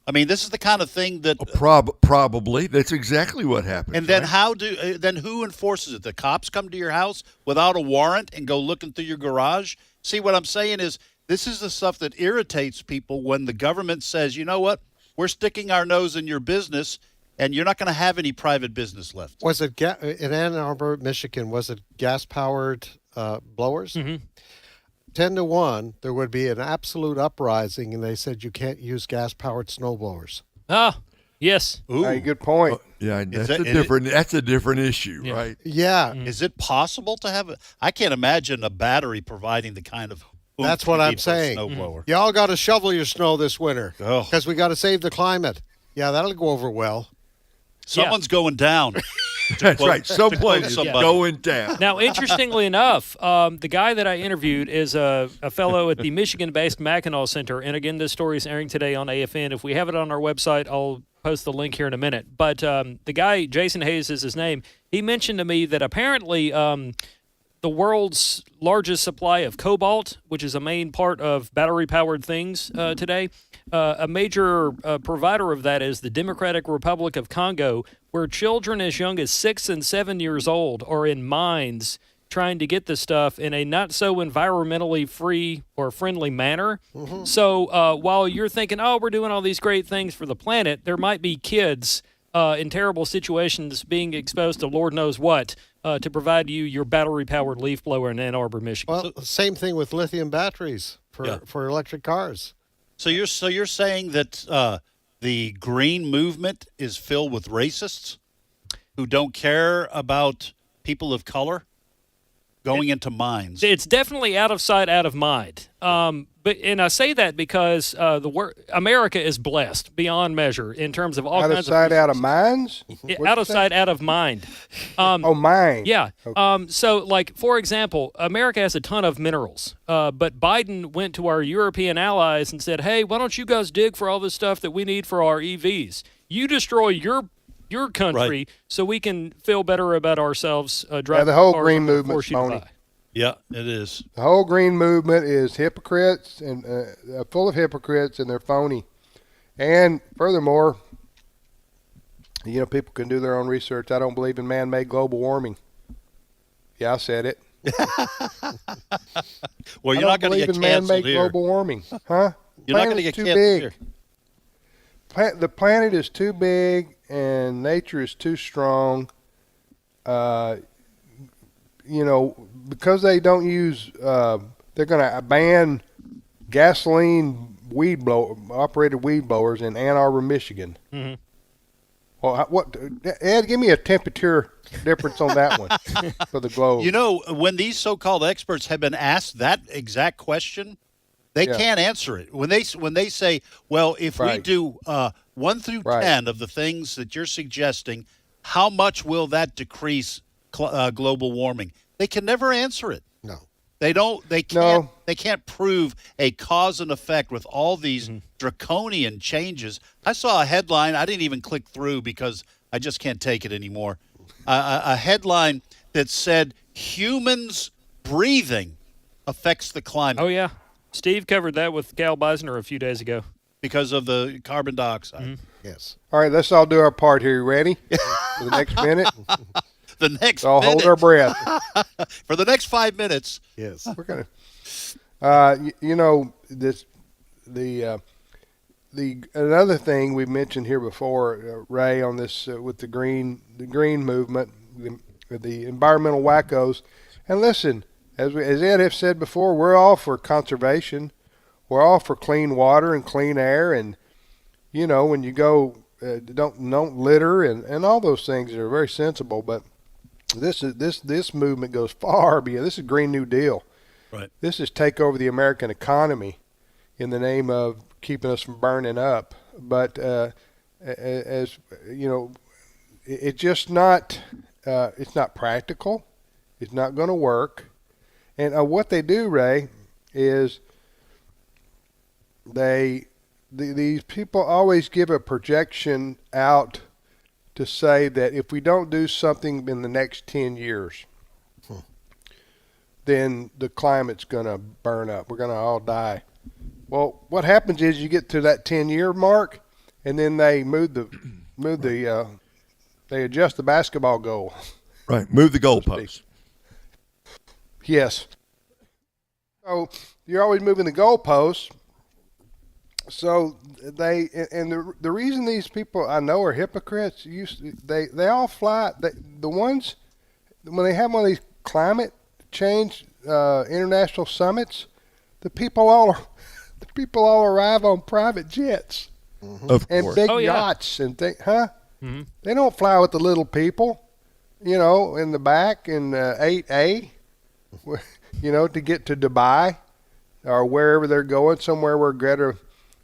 I mean, this is the kind of thing that probably that's exactly what happens. And then right? then who enforces it? The cops come to your house without a warrant and go looking through your garage? See, what I'm saying is this is the stuff that irritates people when the government says, you know what, we're sticking our nose in your business and you're not going to have any private business left. Was it in Ann Arbor, Michigan, was it gas-powered blowers? Mm-hmm. 10-1, there would be an absolute uprising, and they said you can't use gas-powered snow blowers. Ah, yes. Ooh. Hey, good point. Yeah, that's a different issue, Yeah. right? Yeah. Is it possible to have I can't imagine a battery providing the kind of That's what I'm saying. Snowblower. Y'all got to shovel your snow this winter Oh. because we got to save the climate. Yeah, that'll go over well. Someone's going down. That's right. Someone is going down. Now, interestingly enough, the guy that I interviewed is a fellow at the Michigan-based Mackinac Center. And again, this story is airing today on AFN. If we have it on our website, I'll post the link here in a minute. But the guy, Jason Hayes is his name, he mentioned to me that apparently the world's largest supply of cobalt, which is a main part of battery-powered things today, a major provider of that is the Democratic Republic of Congo, where children as young as 6 and 7 years old are in mines trying to get this stuff in a not so environmentally free or friendly manner. Mm-hmm. So while you're thinking, oh, we're doing all these great things for the planet, there might be kids in terrible situations being exposed to Lord knows what to provide you your battery-powered leaf blower in Ann Arbor, Michigan. Well, same thing with lithium batteries for electric cars. So you're saying that the green movement is filled with racists who don't care about people of color going into mines? It's definitely out of sight, out of mind. And I say that because America is blessed beyond measure in terms of all kinds of sight, out of minds. Out of sight, out of mind. Mind. Yeah. Okay. So, like for example, America has a ton of minerals, but Biden went to our European allies and said, "Hey, why don't you guys dig for all this stuff that we need for our EVs? You destroy your country so we can feel better about ourselves." Driving the whole green movement's phony. Yeah, it is. The whole green movement is hypocrites and full of hypocrites, and they're phony. And furthermore, people can do their own research. I don't believe in man-made global warming. Yeah, I said it. Well, you're not going to get canceled man-made here. Global warming, huh? You're not going to get too canceled big. here. the planet is too big and nature is too strong. Because they don't use, they're going to ban gasoline operated weed blowers in Ann Arbor, Michigan. Mm-hmm. Well, Ed, give me a temperature difference on that one for the globe. When these so-called experts have been asked that exact question, they can't answer it. When they say, well, if we do 1 through 10 of the things that you're suggesting, how much will that decrease global warming? They can never answer it. No. They don't. They can't. No. They can't prove a cause and effect with all these draconian changes. I saw a headline. I didn't even click through because I just can't take it anymore. A headline that said humans breathing affects the climate. Oh yeah, Steve covered that with Cal Beisner a few days ago because of the carbon dioxide. Mm-hmm. Yes. All right, let's all do our part here. You ready for the next minute? The next I'll hold our breath. For the next 5 minutes. Yes. We're going to, another thing we mentioned here before, Ray, on this with the green movement, the environmental wackos. And listen, as Ed have said before, we're all for conservation. We're all for clean water and clean air. And, when you go, don't litter and all those things are very sensible. But this movement goes far beyond. This is Green New Deal. Right. This is take over the American economy in the name of keeping us from burning up. But as you know, it's just not. It's not practical. It's not going to work. And what they do, Ray, is these people always give a projection out to say that if we don't do something in the next 10 years, then the climate's going to burn up. We're going to all die. Well, what happens is you get to that 10-year mark, and then they they adjust the basketball goal. Right, move the goalposts. Yes. So you're always moving the goalposts. So the reason these people I know are hypocrites, they all fly. The ones when they have one of these climate change international summits, the people all arrive on private jets and big yachts and Mm-hmm. They don't fly with the little people, in the back in 8A, to get to Dubai or wherever they're going, somewhere where Greta's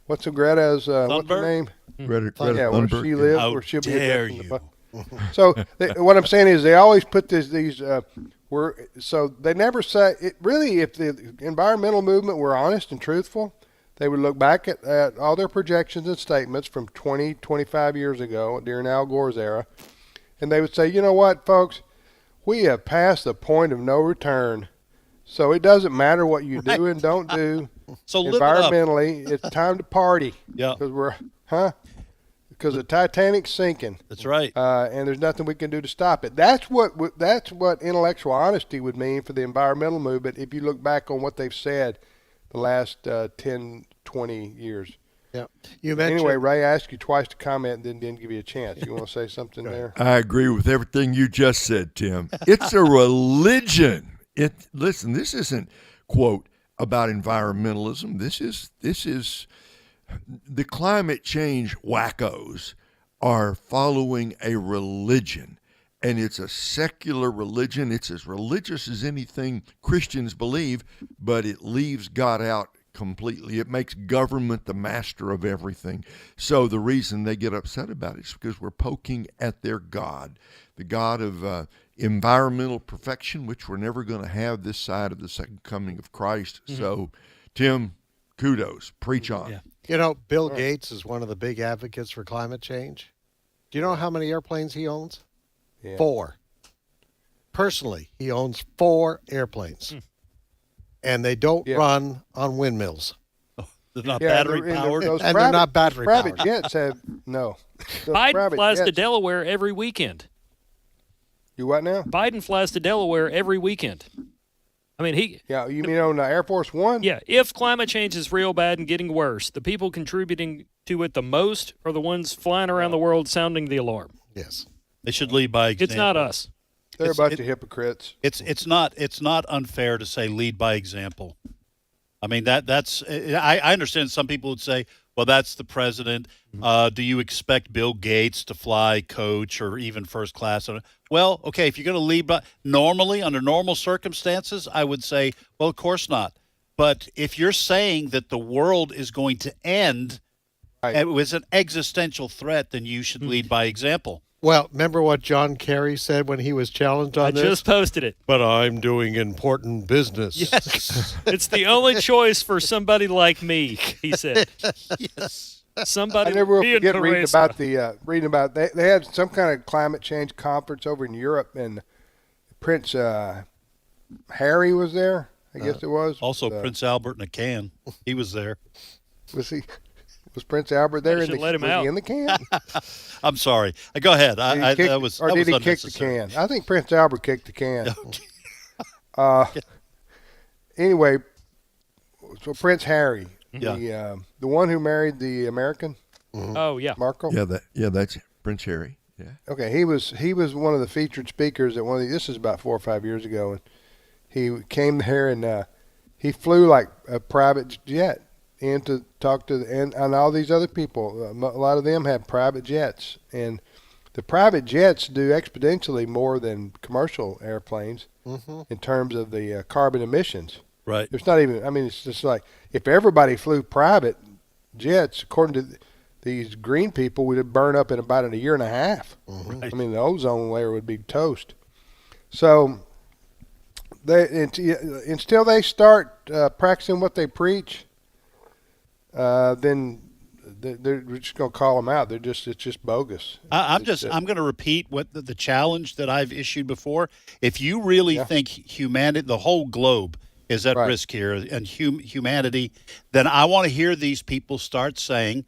what's her name? Greta where Thunberg. she lives, How where she'll dare be you? So what I'm saying is they always put these so they never say it. Really, if the environmental movement were honest and truthful, they would look back at all their projections and statements from 25 years ago during Al Gore's era, and they would say, you know what, folks, we have passed the point of no return. So it doesn't matter what you do and don't do. So environmentally, it's time to party. Yeah. Because the Titanic's sinking. That's right. And there's nothing we can do to stop it. That's what intellectual honesty would mean for the environmental movement if you look back on what they've said the last 10, 20 years. Yeah. You mentioned. Anyway, Ray, I asked you twice to comment and then didn't give you a chance. You want to say something there? I agree with everything you just said, Tim. It's a religion. Listen, this isn't, quote, about environmentalism. This is the climate change wackos are following a religion, and it's a secular religion. It's as religious as anything Christians believe, but it leaves God out completely. It makes government the master of everything. So the reason they get upset about it is because we're poking at their God, the God of environmental perfection, which we're never going to have this side of the second coming of Christ. Mm-hmm. So, Tim, kudos. Preach on. Yeah. Bill Gates is one of the big advocates for climate change. Do you know how many airplanes he owns? Yeah. 4. Personally, he owns 4 airplanes. And they don't run on windmills. They're not battery powered. They're not battery powered. Private jets have, no. Biden flies to Delaware every weekend. You what now? Biden flies to Delaware every weekend. I mean, Yeah, you mean on Air Force One? Yeah, if climate change is real bad and getting worse, the people contributing to it the most are the ones flying around the world sounding the alarm. Yes. They should lead by example. It's not us. They're a bunch of hypocrites. It's not unfair to say lead by example. I mean that's I understand some people would say, well, that's the president. Do you expect Bill Gates to fly coach or even first class? Well, okay, if you're going to lead by normally under normal circumstances, I would say, well, of course not. But if you're saying that the world is going to end, it was an existential threat, then you should lead by example. Well, remember what John Kerry said when he was challenged on this? I just posted it. But I'm doing important business. Yes. It's the only choice for somebody like me, he said. Yes. Somebody I never will being forget courageous. reading about they had some kind of climate change conference over in Europe, and Prince Harry was there. I guess it was. Also, Prince Albert in a can. He was there. Was he? Was Prince Albert there? Let him was out. he in the can? I'm sorry. Go ahead. Did he kick the can? I think Prince Albert kicked the can. Anyway, so Prince Harry, the one who married the American. Oh yeah, Markle. Yeah, that's Prince Harry. Yeah. Okay, he was one of the featured speakers at one of this is about 4 or 5 years ago, and he came there and he flew like a private jet in to talk to and all these other people. A lot of them have private jets, and the private jets do exponentially more than commercial airplanes in terms of the carbon emissions. Right. There's not even. I mean, it's just like if everybody flew private jets, according to these green people, we'd burn up in about a year and a half. Right. I mean, the ozone layer would be toast. So, until they start practicing what they preach, then they're just going to call them out. It's just bogus. I'm going to repeat what the challenge that I've issued before. If you really think humanity, the whole globe, is at risk here, and humanity, then I want to hear these people start saying,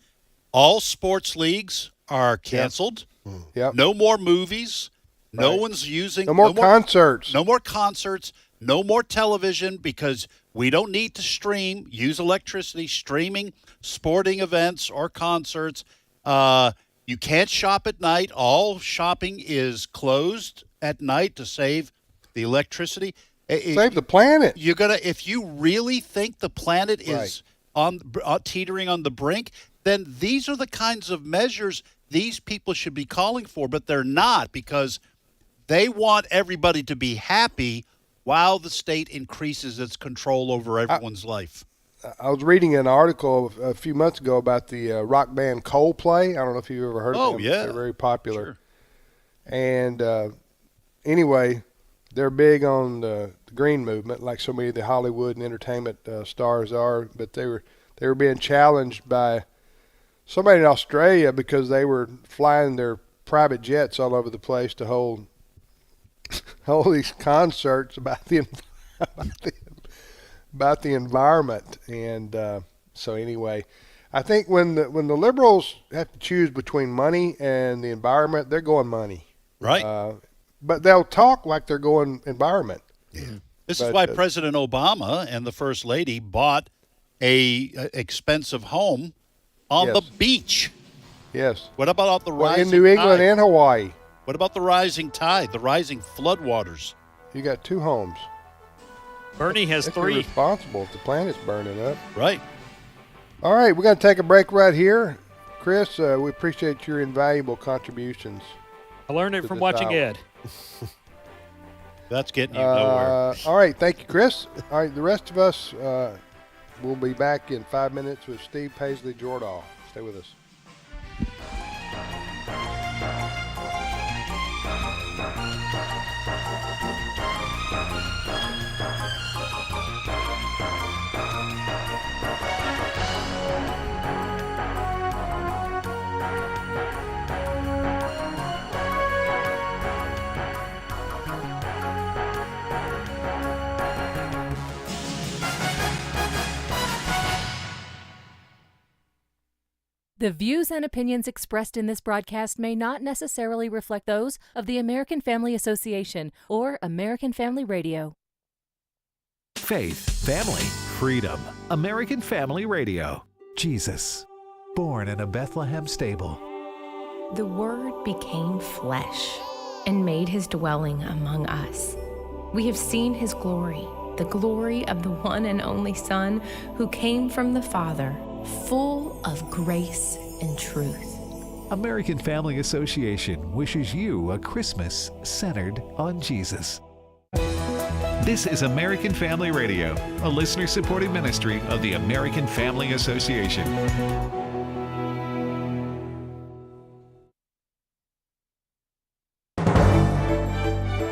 all sports leagues are canceled. Yep. No more movies. No one's using. No more concerts. No more concerts. No more television, because we don't need to use electricity, streaming sporting events or concerts. You can't shop at night. All shopping is closed at night to save the electricity. Save the planet. If you really think the planet is teetering on the brink, then these are the kinds of measures these people should be calling for, but they're not, because they want everybody to be happy while the state increases its control over everyone's life. I was reading an article a few months ago about the rock band Coldplay. I don't know if you've ever heard of them. Oh, yeah. They're very popular. Sure. And anyway, they're big on the green movement, like so many of the Hollywood and entertainment stars are. But they were being challenged by somebody in Australia because they were flying their private jets all over the place to hold these concerts about the environment. And so anyway, I think when the liberals have to choose between money and the environment, they're going money. Right. But they'll talk like they're going environment. Yeah. This is why President Obama and the First Lady bought a expensive home on the beach. Yes. What about the rising in New England tide? and Hawaii? What about the rising tide, the rising floodwaters? You got 2 homes. Bernie has That's 3. Irresponsible if the planet's burning up. Right. All right, we're going to take a break right here. Chris, we appreciate your invaluable contributions. I learned it from watching Ed. That's getting you nowhere. All right, thank you, Chris. All right, the rest of us will be back in 5 minutes with Steve Paisley Jordahl. Stay with us. The views and opinions expressed in this broadcast may not necessarily reflect those of the American Family Association or American Family Radio. faith, family, freedom. American Family Radio. Jesus, born in a Bethlehem stable. The Word became flesh and made his dwelling among us. We have seen his glory, the glory of the one and only Son who came from the Father, full of grace and truth. American Family Association wishes you a Christmas centered on Jesus. This is American Family Radio, a listener-supported ministry of the American Family Association.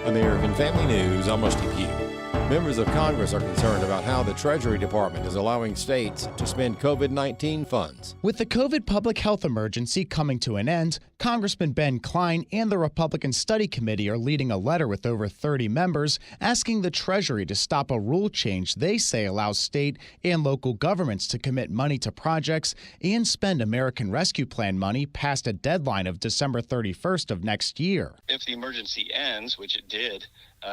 American Family News, I'm Rusty Pugh. Members of Congress are concerned about how the Treasury Department is allowing states to spend COVID-19 funds. With the COVID public health emergency coming to an end, Congressman Ben Cline and the Republican Study Committee are leading a letter with over 30 members asking the Treasury to stop a rule change they say allows state and local governments to commit money to projects and spend American Rescue Plan money past a deadline of December 31st of next year. If the emergency ends, which it did,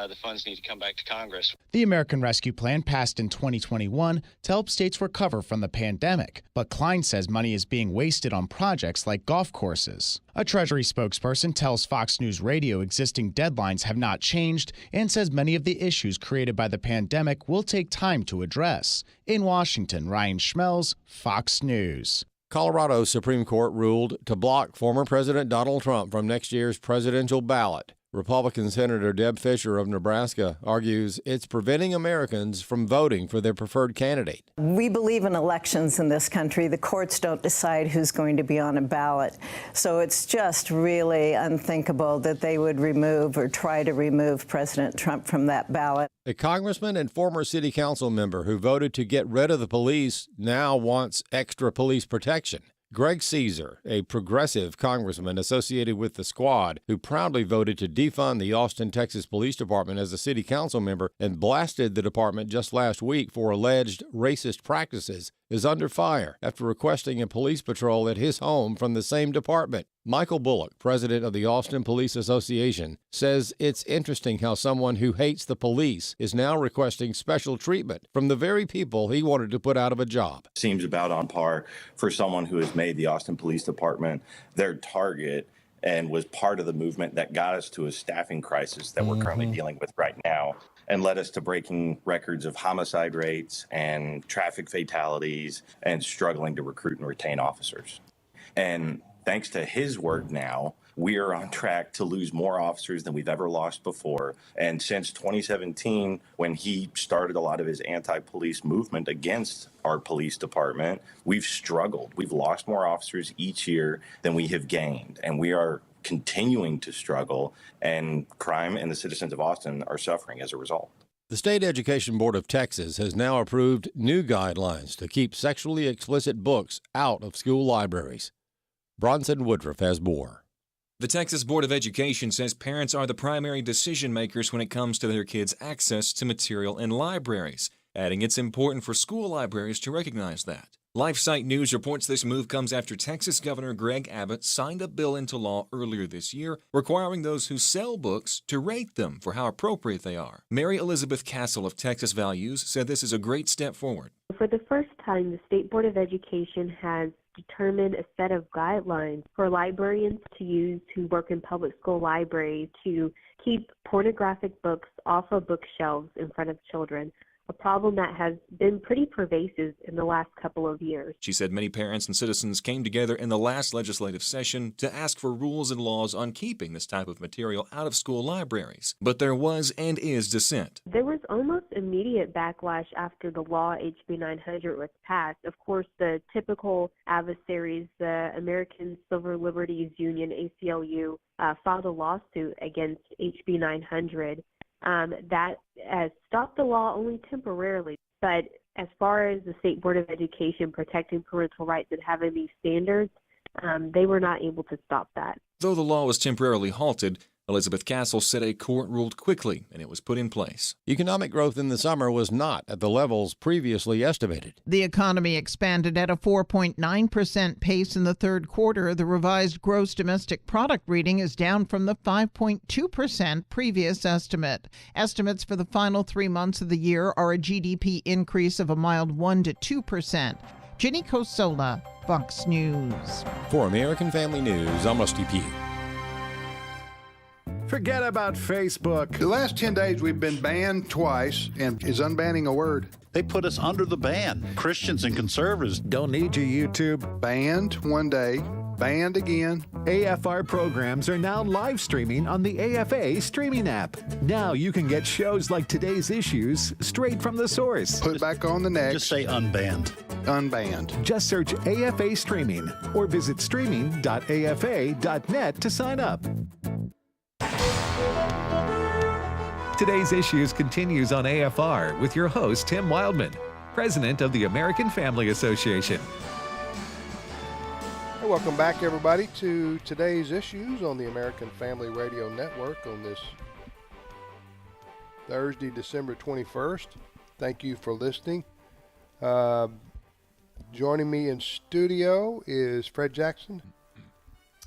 the funds need to come back to Congress. The American Rescue Plan passed in 2021 to help states recover from the pandemic, but Cline says money is being wasted on projects like golf courses. A Treasury spokesperson tells Fox News Radio existing deadlines have not changed and says many of the issues created by the pandemic will take time to address. In Washington, Ryan Schmelz, Fox News. Colorado Supreme Court ruled to block former President Donald Trump from next year's presidential ballot. Republican Senator Deb Fischer of Nebraska argues it's preventing Americans from voting for their preferred candidate. We believe in elections in this country. The courts don't decide who's going to be on a ballot. So it's just really unthinkable that they would remove or try to remove President Trump from that ballot. A congressman and former city council member who voted to get rid of the police now wants extra police protection. Greg Caesar, a progressive congressman associated with the Squad, who proudly voted to defund the Austin, Texas Police Department as a city council member and blasted the department just last week for alleged racist practices, is under fire after requesting a police patrol at his home from the same department. Michael Bullock, president of the Austin Police Association, says it's interesting how someone who hates the police is now requesting special treatment from the very people he wanted to put out of a job. Seems about on par for someone who has made the Austin Police Department their target and was part of the movement that got us to a staffing crisis that we're currently dealing with right now, and led us to breaking records of homicide rates and traffic fatalities and struggling to recruit and retain officers. And thanks to his work now, we are on track to lose more officers than we've ever lost before. And since 2017, when he started a lot of his anti-police movement against our police department, we've struggled. We've lost more officers each year than we have gained. And we are continuing to struggle, and crime and the citizens of Austin are suffering as a result. The State Education Board of Texas has now approved new guidelines to keep sexually explicit books out of school libraries. Bronson Woodruff has more. The Texas Board of Education says parents are the primary decision makers when it comes to their kids' access to material in libraries, adding it's important for school libraries to recognize that. LifeSite News reports this move comes after Texas Governor Greg Abbott signed a bill into law earlier this year requiring those who sell books to rate them for how appropriate they are. Mary Elizabeth Castle of Texas Values said this is a great step forward. For the first time, the State Board of Education has determined a set of guidelines for librarians to use who work in public school libraries to keep pornographic books off of bookshelves in front of children, a problem that has been pretty pervasive in the last couple of years. She said many parents and citizens came together in the last legislative session to ask for rules and laws on keeping this type of material out of school libraries. But there was and is dissent. There was almost immediate backlash after the law HB 900 was passed. Of course, the typical adversaries, the American Civil Liberties Union, ACLU, filed a lawsuit against HB 900. That has stopped the law only temporarily. But as far as the State Board of Education protecting parental rights and having these standards, they were not able to stop that. Though the law was temporarily halted, Elizabeth Castle said a court ruled quickly and it was put in place. Economic growth in the summer was not at the levels previously estimated. The economy expanded at a 4.9% pace in the third quarter. The revised gross domestic product reading is down from the 5.2% previous estimate. Estimates for the final 3 months of the year are a GDP increase of a mild 1 to 2%. Ginny Cosola, Fox News. For American Family News, I'm Rusty Pugh. Forget about Facebook. The last 10 days we've been banned twice, and is unbanning a word? They put us under the ban. Christians and conservatives don't need you, YouTube. Banned one day, banned again. AFR programs are now live streaming on the AFA Streaming app. Now you can get shows like today's issues straight from the source. Put back on the next. Just say unbanned. Unbanned. Just search AFA Streaming or visit streaming.afa.net to sign up. Today's Issues continues on AFR with your host, Tim Wildman, president of the American Family Association. Hey, welcome back, everybody, to Today's Issues on the American Family Radio Network on this Thursday, December 21st. Thank you for listening. Joining me in studio is Fred Jackson.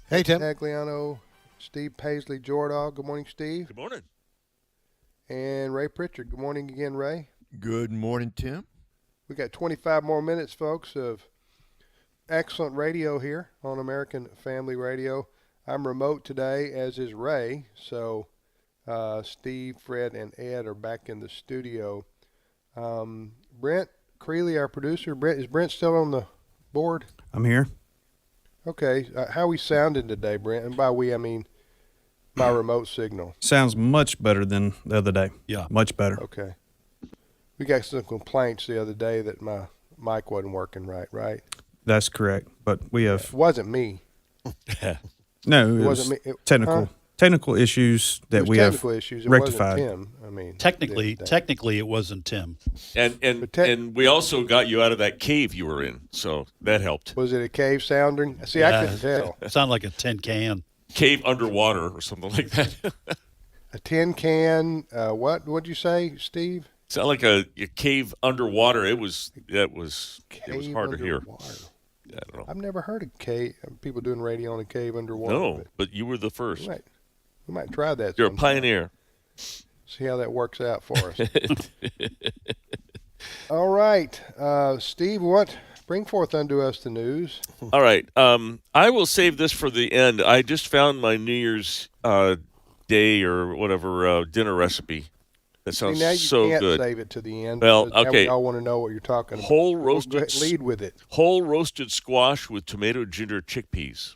Hey, Tim. Tagliano, Steve Paisley Jordahl. Good morning, Steve. Good morning. And Ray Pritchard. Good morning again, Ray. Good morning, Tim. We got 25 more minutes, folks, of excellent radio here on American Family Radio. I'm remote today, as is Ray, so Steve, Fred, and Ed are back in the studio. Brent Creeley, our producer. Is Brent still on the board? I'm here. Okay. How are we sounding today, Brent? And by we, I mean by remote signal. Sounds much better than the other day. Yeah. Much better. Okay. We got some complaints the other day that my mic wasn't working right? That's correct. But we have... It wasn't me. No, it wasn't me. Technical issues that we have issues. It rectified. wasn't Tim. I mean, technically, it wasn't Tim. And we also got you out of that cave you were in, so that helped. Was it a cave sounding? See, I couldn't tell. It sounded like a tin can. Cave underwater or something like that. A tin can. What'd you say, Steve? Sound like a cave underwater. It was hard to hear. I don't know. I've never heard of people doing radio in a cave underwater. No, but you were the first. We might try that. You're a pioneer. See how that works out for us. All right, Steve, bring forth unto us the news. All right, I will save this for the end. I just found my New Year's Day or whatever dinner recipe. That sounds so good. Now you can't save it to the end. Well, okay. We all want to know what you're talking about. Whole roasted. Lead with it. Whole roasted squash with tomato, ginger, chickpeas.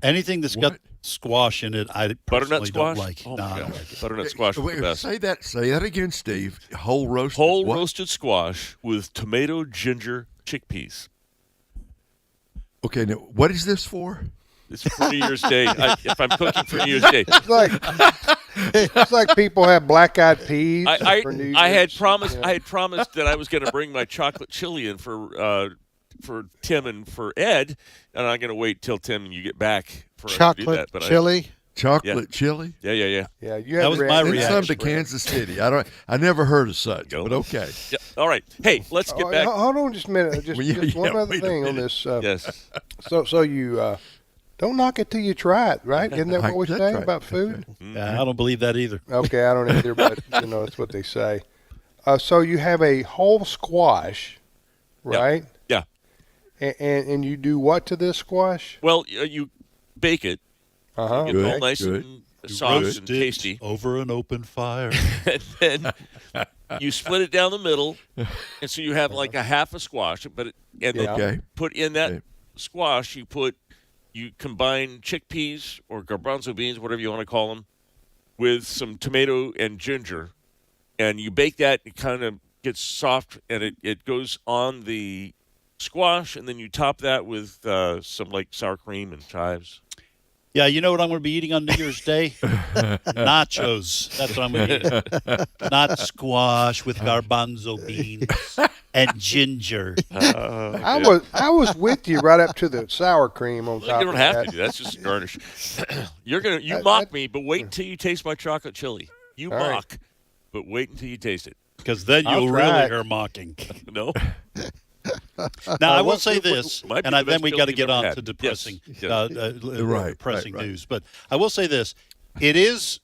Anything that's got squash in it, I personally don't like. Oh, no, I don't like it. Butternut squash is the best. Say that again, Steve. Whole roasted. Roasted squash with tomato, ginger, chickpeas. Okay, now what is this for? It's for New Year's Day. If I'm cooking for New Year's Day, it's like people have black-eyed peas for New Year's. I had promised that I was going to bring my chocolate chili in for Tim and for Ed, and I'm going to wait till Tim and you get back for us to do that. But chili. Chocolate chili? Yeah. Yeah, that was my reaction. Send some to Kansas City. I never heard of such, but okay. Yeah. All right. Hey, let's get back. Hold on just a minute. Just one other thing on this. Yes. So you don't knock it till you try it, right? Isn't that what we say about food? I don't believe that either. Okay, I don't either, but that's what they say. So you have a whole squash, right? Yeah. And you do what to this squash? Well, you bake it. Get it all nice and soft and tasty over an open fire. And then you split it down the middle, and so you have like a half a squash. Put in that squash, you combine chickpeas or garbanzo beans, whatever you want to call them, with some tomato and ginger, and you bake that. It kind of gets soft, and it goes on the squash, and then you top that with some like sour cream and chives. Yeah, you know what I'm going to be eating on New Year's Day? Nachos. That's what I'm going to eat. Not squash with garbanzo beans. and ginger. I was with you right up to the sour cream on top. You don't of have that. to do. That's just a garnish. You mock me, but wait until you taste my chocolate chili. You All right. mock, but wait until you taste it. Because then I'll you'll try really it. hear mocking. No. Now, I will say this, might be and the then best we got to chili get you've ever on had. to depressing, Yes. depressing news. But I will say this: it is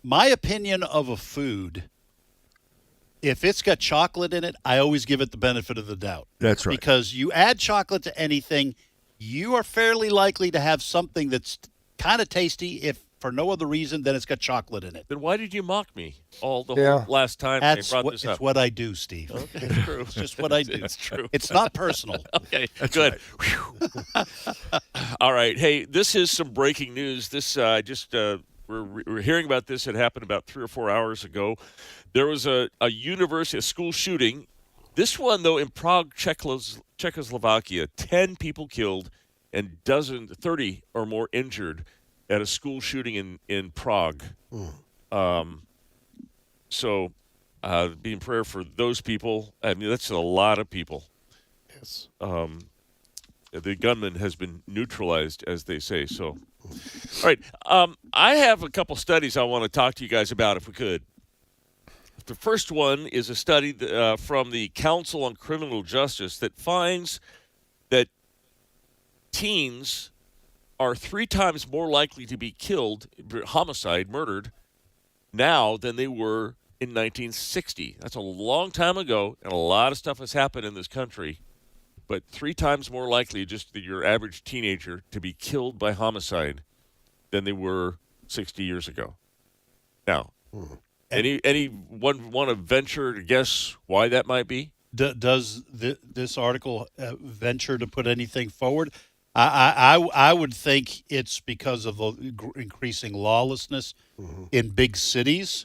my opinion of a food. If it's got chocolate in it, I always give it the benefit of the doubt. That's right. Because you add chocolate to anything, you are fairly likely to have something that's kind of tasty, if for no other reason than it's got chocolate in it. Then why did you mock me whole Yeah. last time That's they brought what, this it's up? what I do, Steve. Okay, it's true. It's just what I do. It's true. It's not personal. Okay, good. All right. Hey, this is some breaking news. This we're hearing about this. It happened about 3 or 4 hours ago. There was a school shooting. This one, though, in Prague, Czechoslovakia, 10 people killed and 30 or more injured at a school shooting in Prague. So be in prayer for those people. I mean, that's a lot of people. Yes. The gunman has been neutralized, as they say. So, all right. I have a couple studies I want to talk to you guys about, if we could. The first one is a study from the Council on Criminal Justice that finds that teens are 3 times more likely to be killed, murdered, now than they were in 1960. That's a long time ago, and a lot of stuff has happened in this country. But 3 times more likely, just your average teenager, to be killed by homicide than they were 60 years ago. Now, anyone want to venture to guess why that might be? Does this article venture to put anything forward? I would think it's because of the increasing lawlessness in big cities,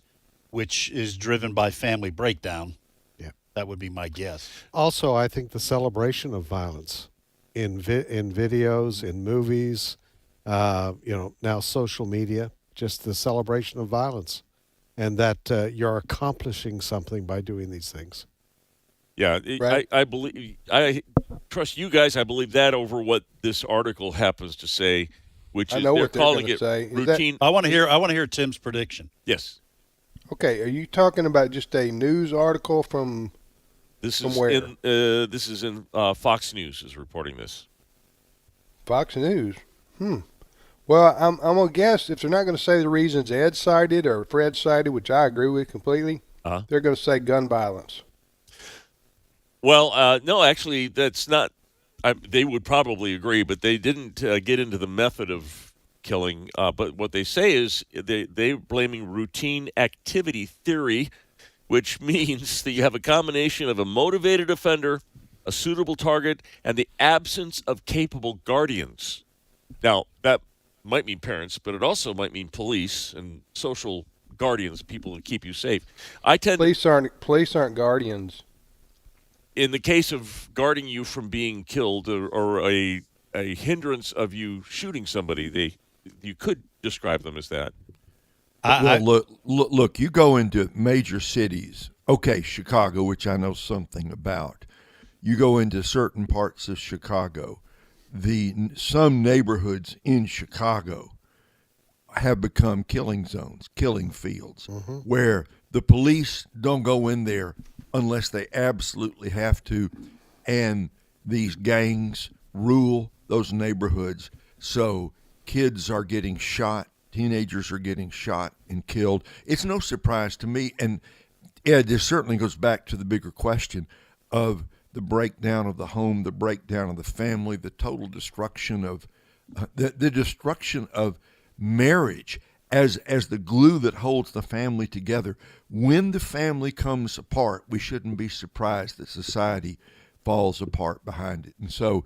which is driven by family breakdown. Yeah, that would be my guess. Also, I think the celebration of violence in videos, in movies, now social media, just the celebration of violence, and that you're accomplishing something by doing these things. Yeah, right. I trust you guys. I believe that over what this article happens to say, which is they're calling it routine. I want to hear Tim's prediction. Yes. Okay, are you talking about just a news article from where? This is in Fox News is reporting this. Fox News. Well, I'm gonna guess if they're not gonna say the reasons Ed cited or Fred cited, which I agree with completely, they're gonna say gun violence. Well, no, actually, that's not. They would probably agree, but they didn't get into the method of killing. But what they say is they're blaming routine activity theory, which means that you have a combination of a motivated offender, a suitable target, and the absence of capable guardians. Now, that might mean parents, but it also might mean police and social guardians, people who keep you safe. Police aren't guardians. In the case of guarding you from being killed or a hindrance of you shooting somebody, you could describe them as that. Look, you go into major cities. Okay, Chicago, which I know something about. You go into certain parts of Chicago. Some neighborhoods in Chicago have become killing zones, killing fields, where the police don't go in there unless they absolutely have to, and these gangs rule those neighborhoods. So kids are getting shot, teenagers are getting shot and killed. It's no surprise to me, and this certainly goes back to the bigger question of the breakdown of the home, the breakdown of the family, the total destruction of the destruction of marriage as the glue that holds the family together. When the family comes apart, we shouldn't be surprised that society falls apart behind it. And so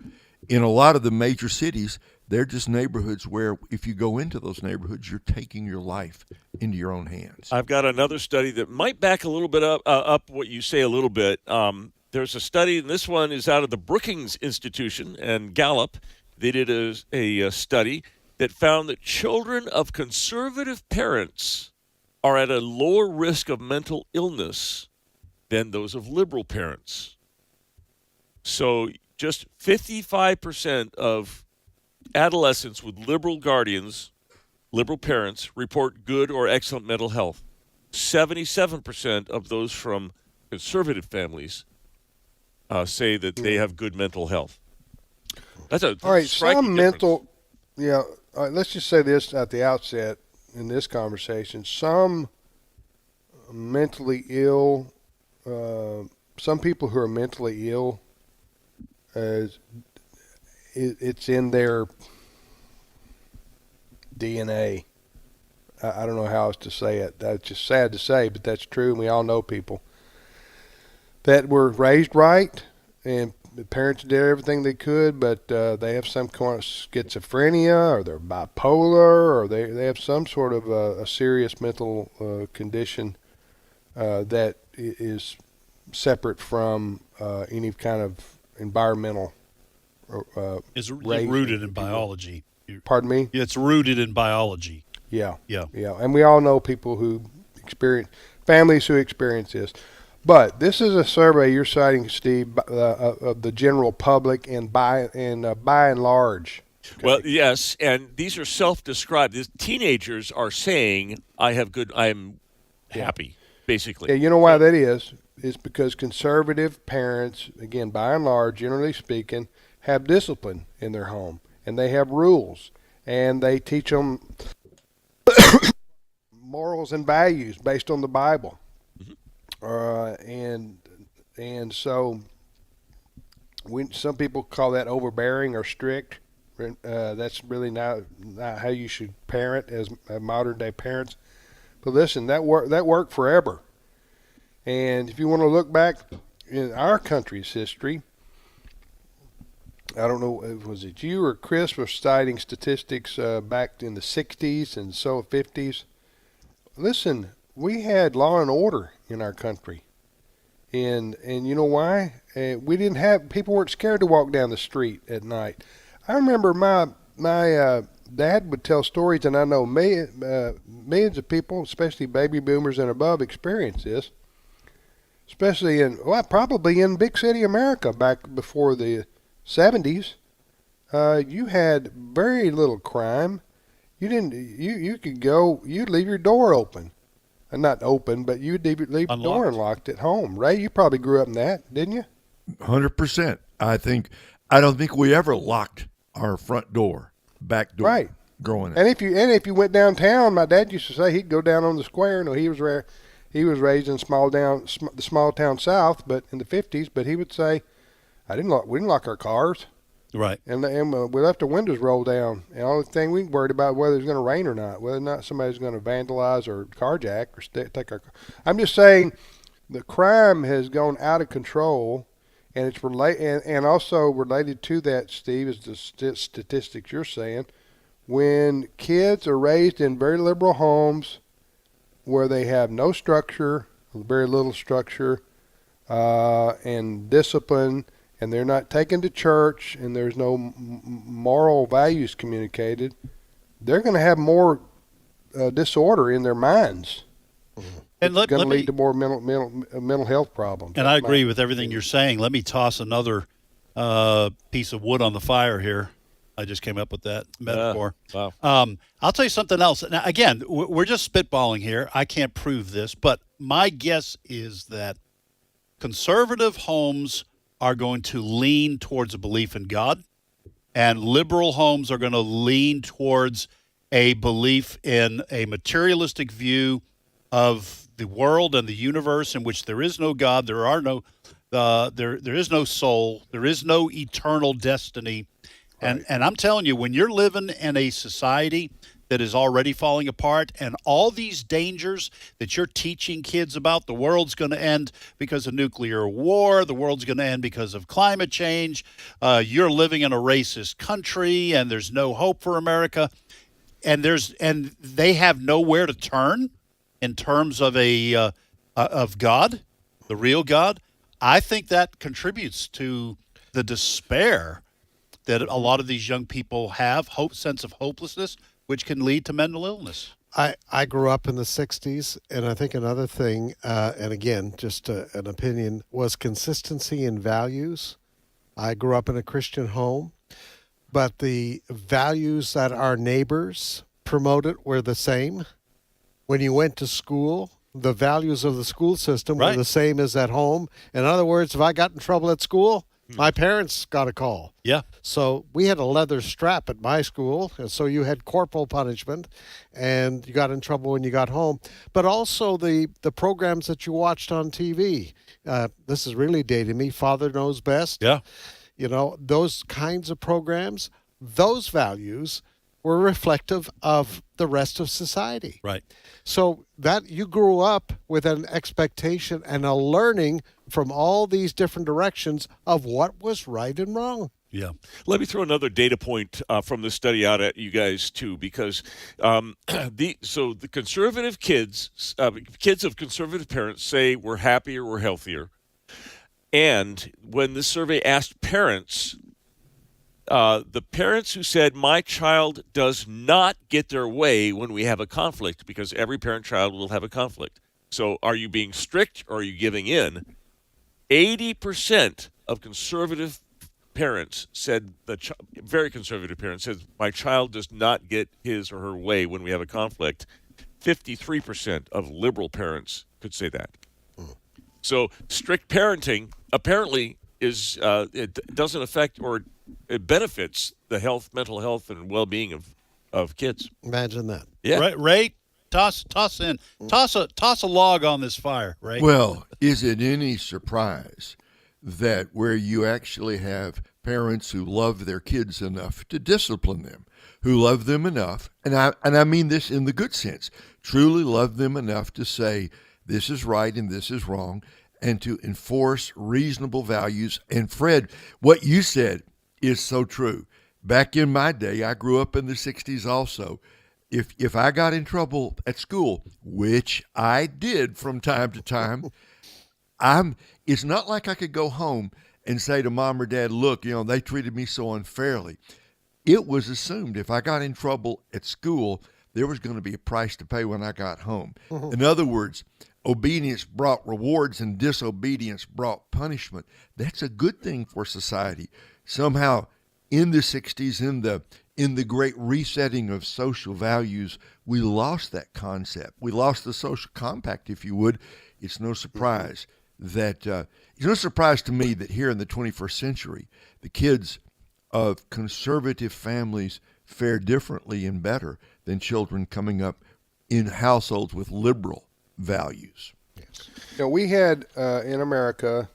in a lot of the major cities, they're just neighborhoods where if you go into those neighborhoods, you're taking your life into your own hands. I've got another study that might back a little bit up what you say a little bit. There's a study, and this one is out of the Brookings Institution and Gallup. They did a study that found that children of conservative parents are at a lower risk of mental illness than those of liberal parents. So just 55% of adolescents with liberal guardians, liberal parents, report good or excellent mental health. 77% of those from conservative families say that they have good mental health. That's a all right. striking Some difference. mental, all right, let's just say this at the outset in this conversation. Some mentally ill, some people who are mentally ill, it's in their DNA. I don't know how else to say it. That's just sad to say, but that's true. And we all know people that were raised right, and the parents did everything they could, but they have some kind of schizophrenia, or they're bipolar, or they have some sort of a serious mental condition that is separate from any kind of environmental It's rooted in biology. Pardon me? It's rooted in biology. Yeah. Yeah. And we all know people who families who experience this. But this is a survey you're citing, Steve, of the general public and by and large. Okay. Well, yes, and these are self-described. These teenagers are saying, I'm happy, basically. Yeah, you know why that is? It's because conservative parents, again, by and large, generally speaking, have discipline in their home, and they have rules, and they teach them morals and values based on the Bible. And so some people call that overbearing or strict. That's really not how you should parent as modern day parents. But listen, that worked forever. And if you want to look back in our country's history, I don't know, was it you or Chris was citing statistics back in the 60s and so 50s? Listen, we had law and order in our country. And you know why? People weren't scared to walk down the street at night. I remember my dad would tell stories, and I know millions of people, especially baby boomers and above, experience this. Especially probably in big city America back before the 70s. You had very little crime. You'd leave your door open. Not open, but you'd leave your door unlocked at home. Ray, you probably grew up in that, didn't you? 100%. I don't think we ever locked our front door, back door. Right. Growing up. And if you went downtown, my dad used to say he'd go down on the square. No, he was raised in the small town South, but in the 50s. But he would say, we didn't lock our cars. Right. And we left the windows rolled down. And the only thing we worried about whether it was going to rain or not, whether or not somebody's going to vandalize or carjack or take our car. I'm just saying the crime has gone out of control, and it's and also related to that, Steve, is the statistics you're saying. When kids are raised in very liberal homes where they have no structure, very little structure, and discipline, and they're not taken to church, and there's no moral values communicated, they're going to have more disorder in their minds. And it's going to lead to more mental health problems. And I agree with everything you're saying. Let me toss another piece of wood on the fire here. I just came up with that metaphor. Wow. I'll tell you something else. Now, again, we're just spitballing here. I can't prove this, but my guess is that conservative homes are going to lean towards a belief in God, and liberal homes are going to lean towards a belief in a materialistic view of the world and the universe in which there is no God, there is no soul, there is no eternal destiny. Right. And I'm telling you, when you're living in a society that is already falling apart, and all these dangers that you're teaching kids about, the world's going to end because of nuclear war, the world's going to end because of climate change, you're living in a racist country, and there's no hope for America, and they have nowhere to turn in terms of of God, the real God. I think that contributes to the despair that a lot of these young people have, sense of hopelessness, which can lead to mental illness. I grew up in the 60s, and I think another thing, and again, just an opinion, was consistency in values. I grew up in a Christian home, but the values that our neighbors promoted were the same. When you went to school, the values of the school system were the same as at home. In other words, if I got in trouble at school, my parents got a call. Yeah. So we had a leather strap at my school, and so you had corporal punishment, and you got in trouble when you got home. But also the programs that you watched on TV. This is really dating me. Father Knows Best. Yeah. You know, those kinds of programs, those values were reflective of the rest of society. Right. So that you grew up with an expectation and a learning from all these different directions of what was right and wrong. Yeah. Let me throw another data point from the study out at you guys too, because the conservative kids of conservative parents say we're happier, we're healthier, and when this survey asked parents, the parents who said my child does not get their way when we have a conflict, because every parent-child will have a conflict. So are you being strict or are you giving in? 80% of conservative parents said, very conservative parents said, my child does not get his or her way when we have a conflict. 53% of liberal parents could say that. So strict parenting apparently is it doesn't affect, or it benefits the mental health and well-being of kids. Imagine that. Yeah. Ray, toss a log on this fire, Ray. Well, is it any surprise that where you actually have parents who love their kids enough to discipline them, who love them enough, and I mean this in the good sense, truly love them enough to say this is right and this is wrong, and to enforce reasonable values. And Fred, what you said is so true. Back in my day, I grew up in the 60s also. If I got in trouble at school, which I did from time to time, it's not like I could go home and say to mom or dad, look, they treated me so unfairly. It was assumed if I got in trouble at school, there was going to be a price to pay when I got home. Mm-hmm. In other words, obedience brought rewards and disobedience brought punishment. That's a good thing for society. Somehow in the 60s, in the great resetting of social values, we lost that concept. We lost the social compact, if you would. It's no surprise it's no surprise to me that here in the 21st century, the kids of conservative families fare differently and better than children coming up in households with liberal values. Yes. We had in America,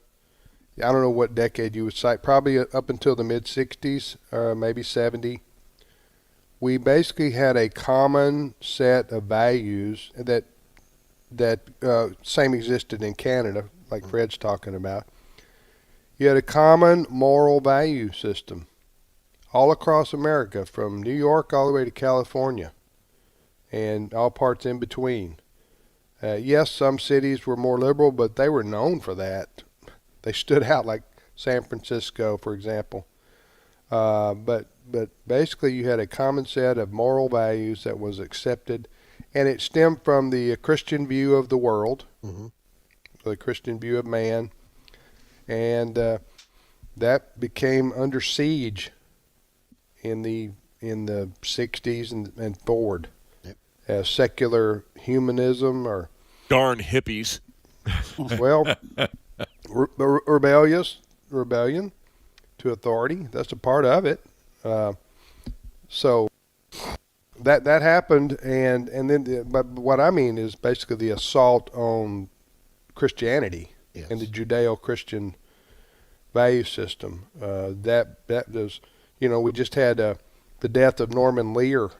I don't know what decade you would cite, probably up until the mid-60s, or maybe 70, we basically had a common set of values that same existed in Canada, like Fred's talking about. You had a common moral value system all across America, from New York all the way to California, and all parts in between. Yes, some cities were more liberal, but they were known for that. They stood out, like San Francisco, for example. But basically you had a common set of moral values that was accepted, and it stemmed from the Christian view of the world, the Christian view of man, and that became under siege in the 60s and forward. As secular humanism, or darn hippies. Well, rebellion to authority. That's a part of it. So that happened, and then but what I mean is basically the assault on Christianity and the Judeo-Christian value system. That was, we just had the death of Norman Lear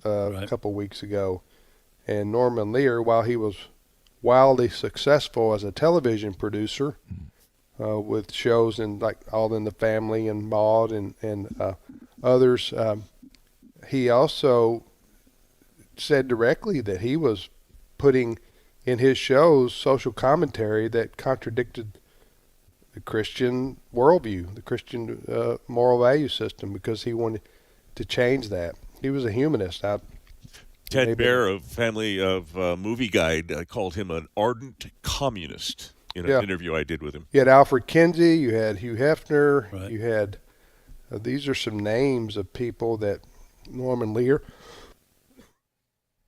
a couple of weeks ago, and Norman Lear, while he was wildly successful as a television producer with shows like All in the Family and Maude and others, he also said directly that he was putting in his shows social commentary that contradicted the Christian worldview, the Christian moral value system, because he wanted to change that. He was a humanist. Ted Baer of Movie Guide called him an ardent communist in an interview I did with him. You had Alfred Kinsey, you had Hugh Hefner, Right. you had these are some names of people that Norman Lear.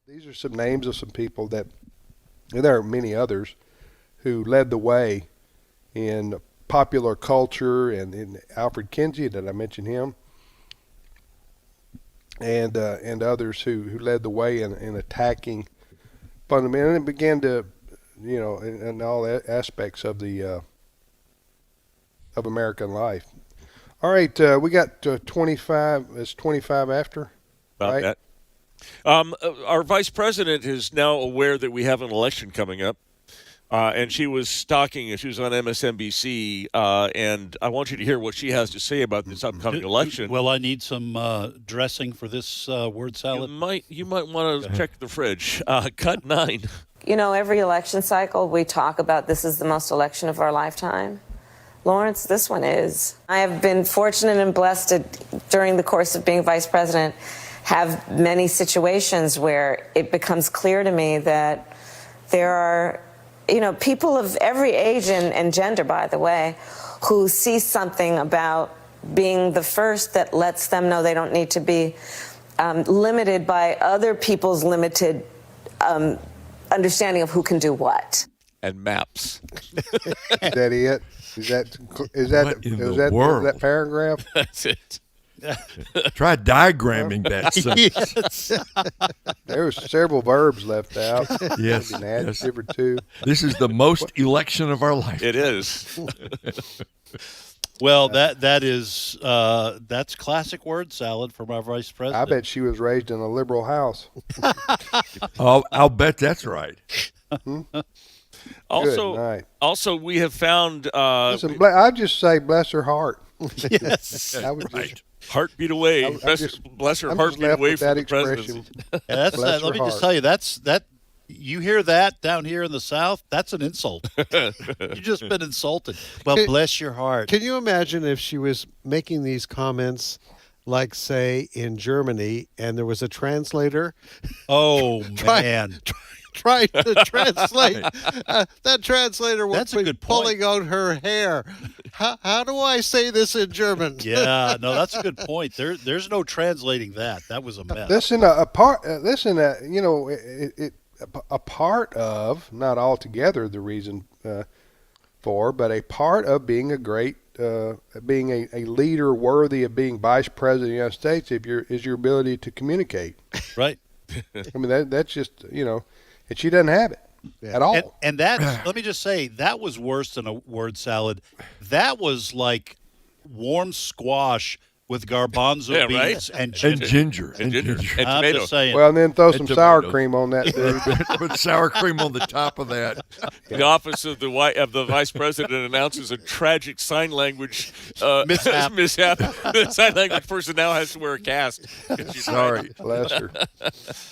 These are some names of some people that, and there are many others, who led the way in popular culture, and in Alfred Kinsey, did I mention him? And others who led the way in attacking fundamental, and it began to, in all aspects of the of American life. All right, we got 25. It's 25 after. About right? that. Our vice president is now aware that we have an election coming up. And she was talking, she was on MSNBC, and I want you to hear what she has to say about this upcoming election. Well, I need some dressing for this word salad. You might want to check the fridge. Cut 9. Every election cycle we talk about this is the most election of our lifetime. Lawrence, this one is. I have been fortunate and blessed to, during the course of being vice president, have many situations where it becomes clear to me that there are people of every age and gender, by the way, who see something about being the first that lets them know they don't need to be limited by other people's limited understanding of who can do what. And maps. Is that it? Is that paragraph? That's it. Try diagramming that sentence. There were several verbs left out. Yes, Maybe an adjective or two. This is the most election of our life. It is. Well, that is that's classic word salad from our vice president. I bet she was raised in a liberal house. I'll bet that's right. Also, we have found. Listen, I'd just say bless her heart. Yes, I would right. just, Heartbeat away. Bless her heartbeat away from the presidency. Let me just tell you, that you hear that down here in the South, that's an insult. You've just been insulted. Well, bless your heart. Can you imagine if she was making these comments, like, say, in Germany, and there was a translator? Oh, man. Trying to translate. That translator was pulling out her hair. How do I say this in German? Yeah, no, that's a good point. There's no translating that. That was a mess. A part of, not altogether the reason for, but a part of being a great, being a leader worthy of being vice president of the United States is your ability to communicate. Right. I mean, that's just, and she doesn't have it at all. And that, let me just say, that was worse than a word salad. That was like warm squash with garbanzo beans and ginger. And I'm tomato. just saying. Well, and then throw some sour cream on that, dude. Put sour cream on the top of that. The office of the vice president announces a tragic sign language mishap. The sign language person now has to wear a cast. Sorry, bless her.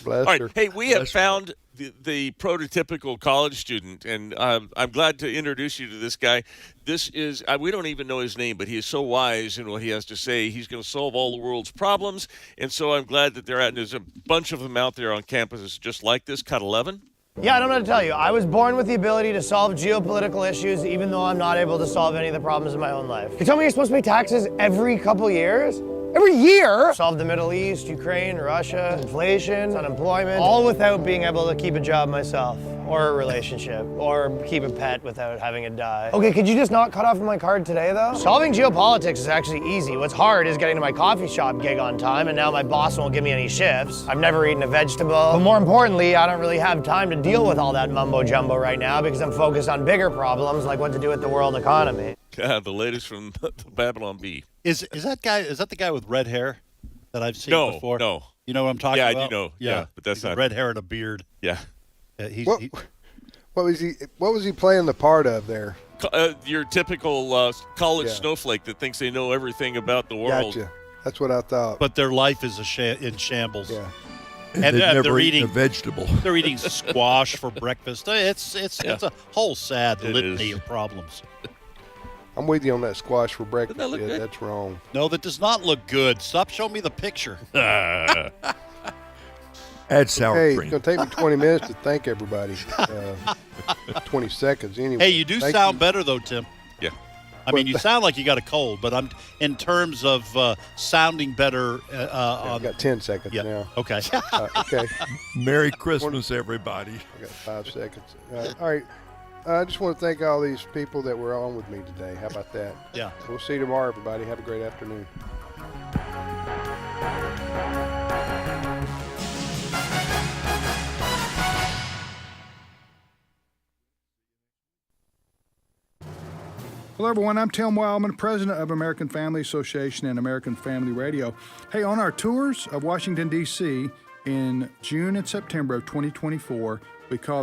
All right, hey, we have found the prototypical college student, and I'm glad to introduce you to this guy. This is, we don't even know his name, but he is so wise in what he has to say. He's going to solve all the world's problems, and so I'm glad that there's a bunch of them out there on campuses just like this. Cut 11. Yeah, I don't know what to tell you. I was born with the ability to solve geopolitical issues, even though I'm not able to solve any of the problems in my own life. You tell me you're supposed to pay taxes every couple years? Every year? Solve the Middle East, Ukraine, Russia, inflation, unemployment, all without being able to keep a job myself, or a relationship, or keep a pet without having it die. Okay, could you just not cut off my card today, though? Solving geopolitics is actually easy. What's hard is getting to my coffee shop gig on time, and now my boss won't give me any shifts. I've never eaten a vegetable. But more importantly, I don't really have time to deal with all that mumbo-jumbo right now because I'm focused on bigger problems like what to do with the world economy. The latest from Babylon Bee. Is that the guy with red hair that I've seen before? No. You know what I'm talking about? Yeah, I do know. Yeah, but that's not red hair and a beard. Yeah. What was he playing the part of there? Your typical college snowflake that thinks they know everything about the world. Gotcha. That's what I thought. But their life is in shambles. Yeah. And they're eating a vegetable. They're eating squash for breakfast. It's a whole sad litany of problems. I'm with you on that squash for breakfast. Doesn't that look good? That's wrong. No, that does not look good. Stop showing me the picture. Add sour cream. cream. It's going to take me 20 minutes to thank everybody. 20 seconds anyway. Hey, you do sound better though, Tim. Yeah. I mean, you sound like you got a cold, but I'm in terms of sounding better. I've got 10 seconds now. Okay. Okay. Merry Christmas, everybody. I got 5 seconds. All right. I just want to thank all these people that were on with me today. How about that? Yeah. We'll see you tomorrow, everybody. Have a great afternoon. Hello, everyone. I'm Tim Wildman, president of American Family Association and American Family Radio. Hey, on our tours of Washington, D.C. in June and September of 2024, we call the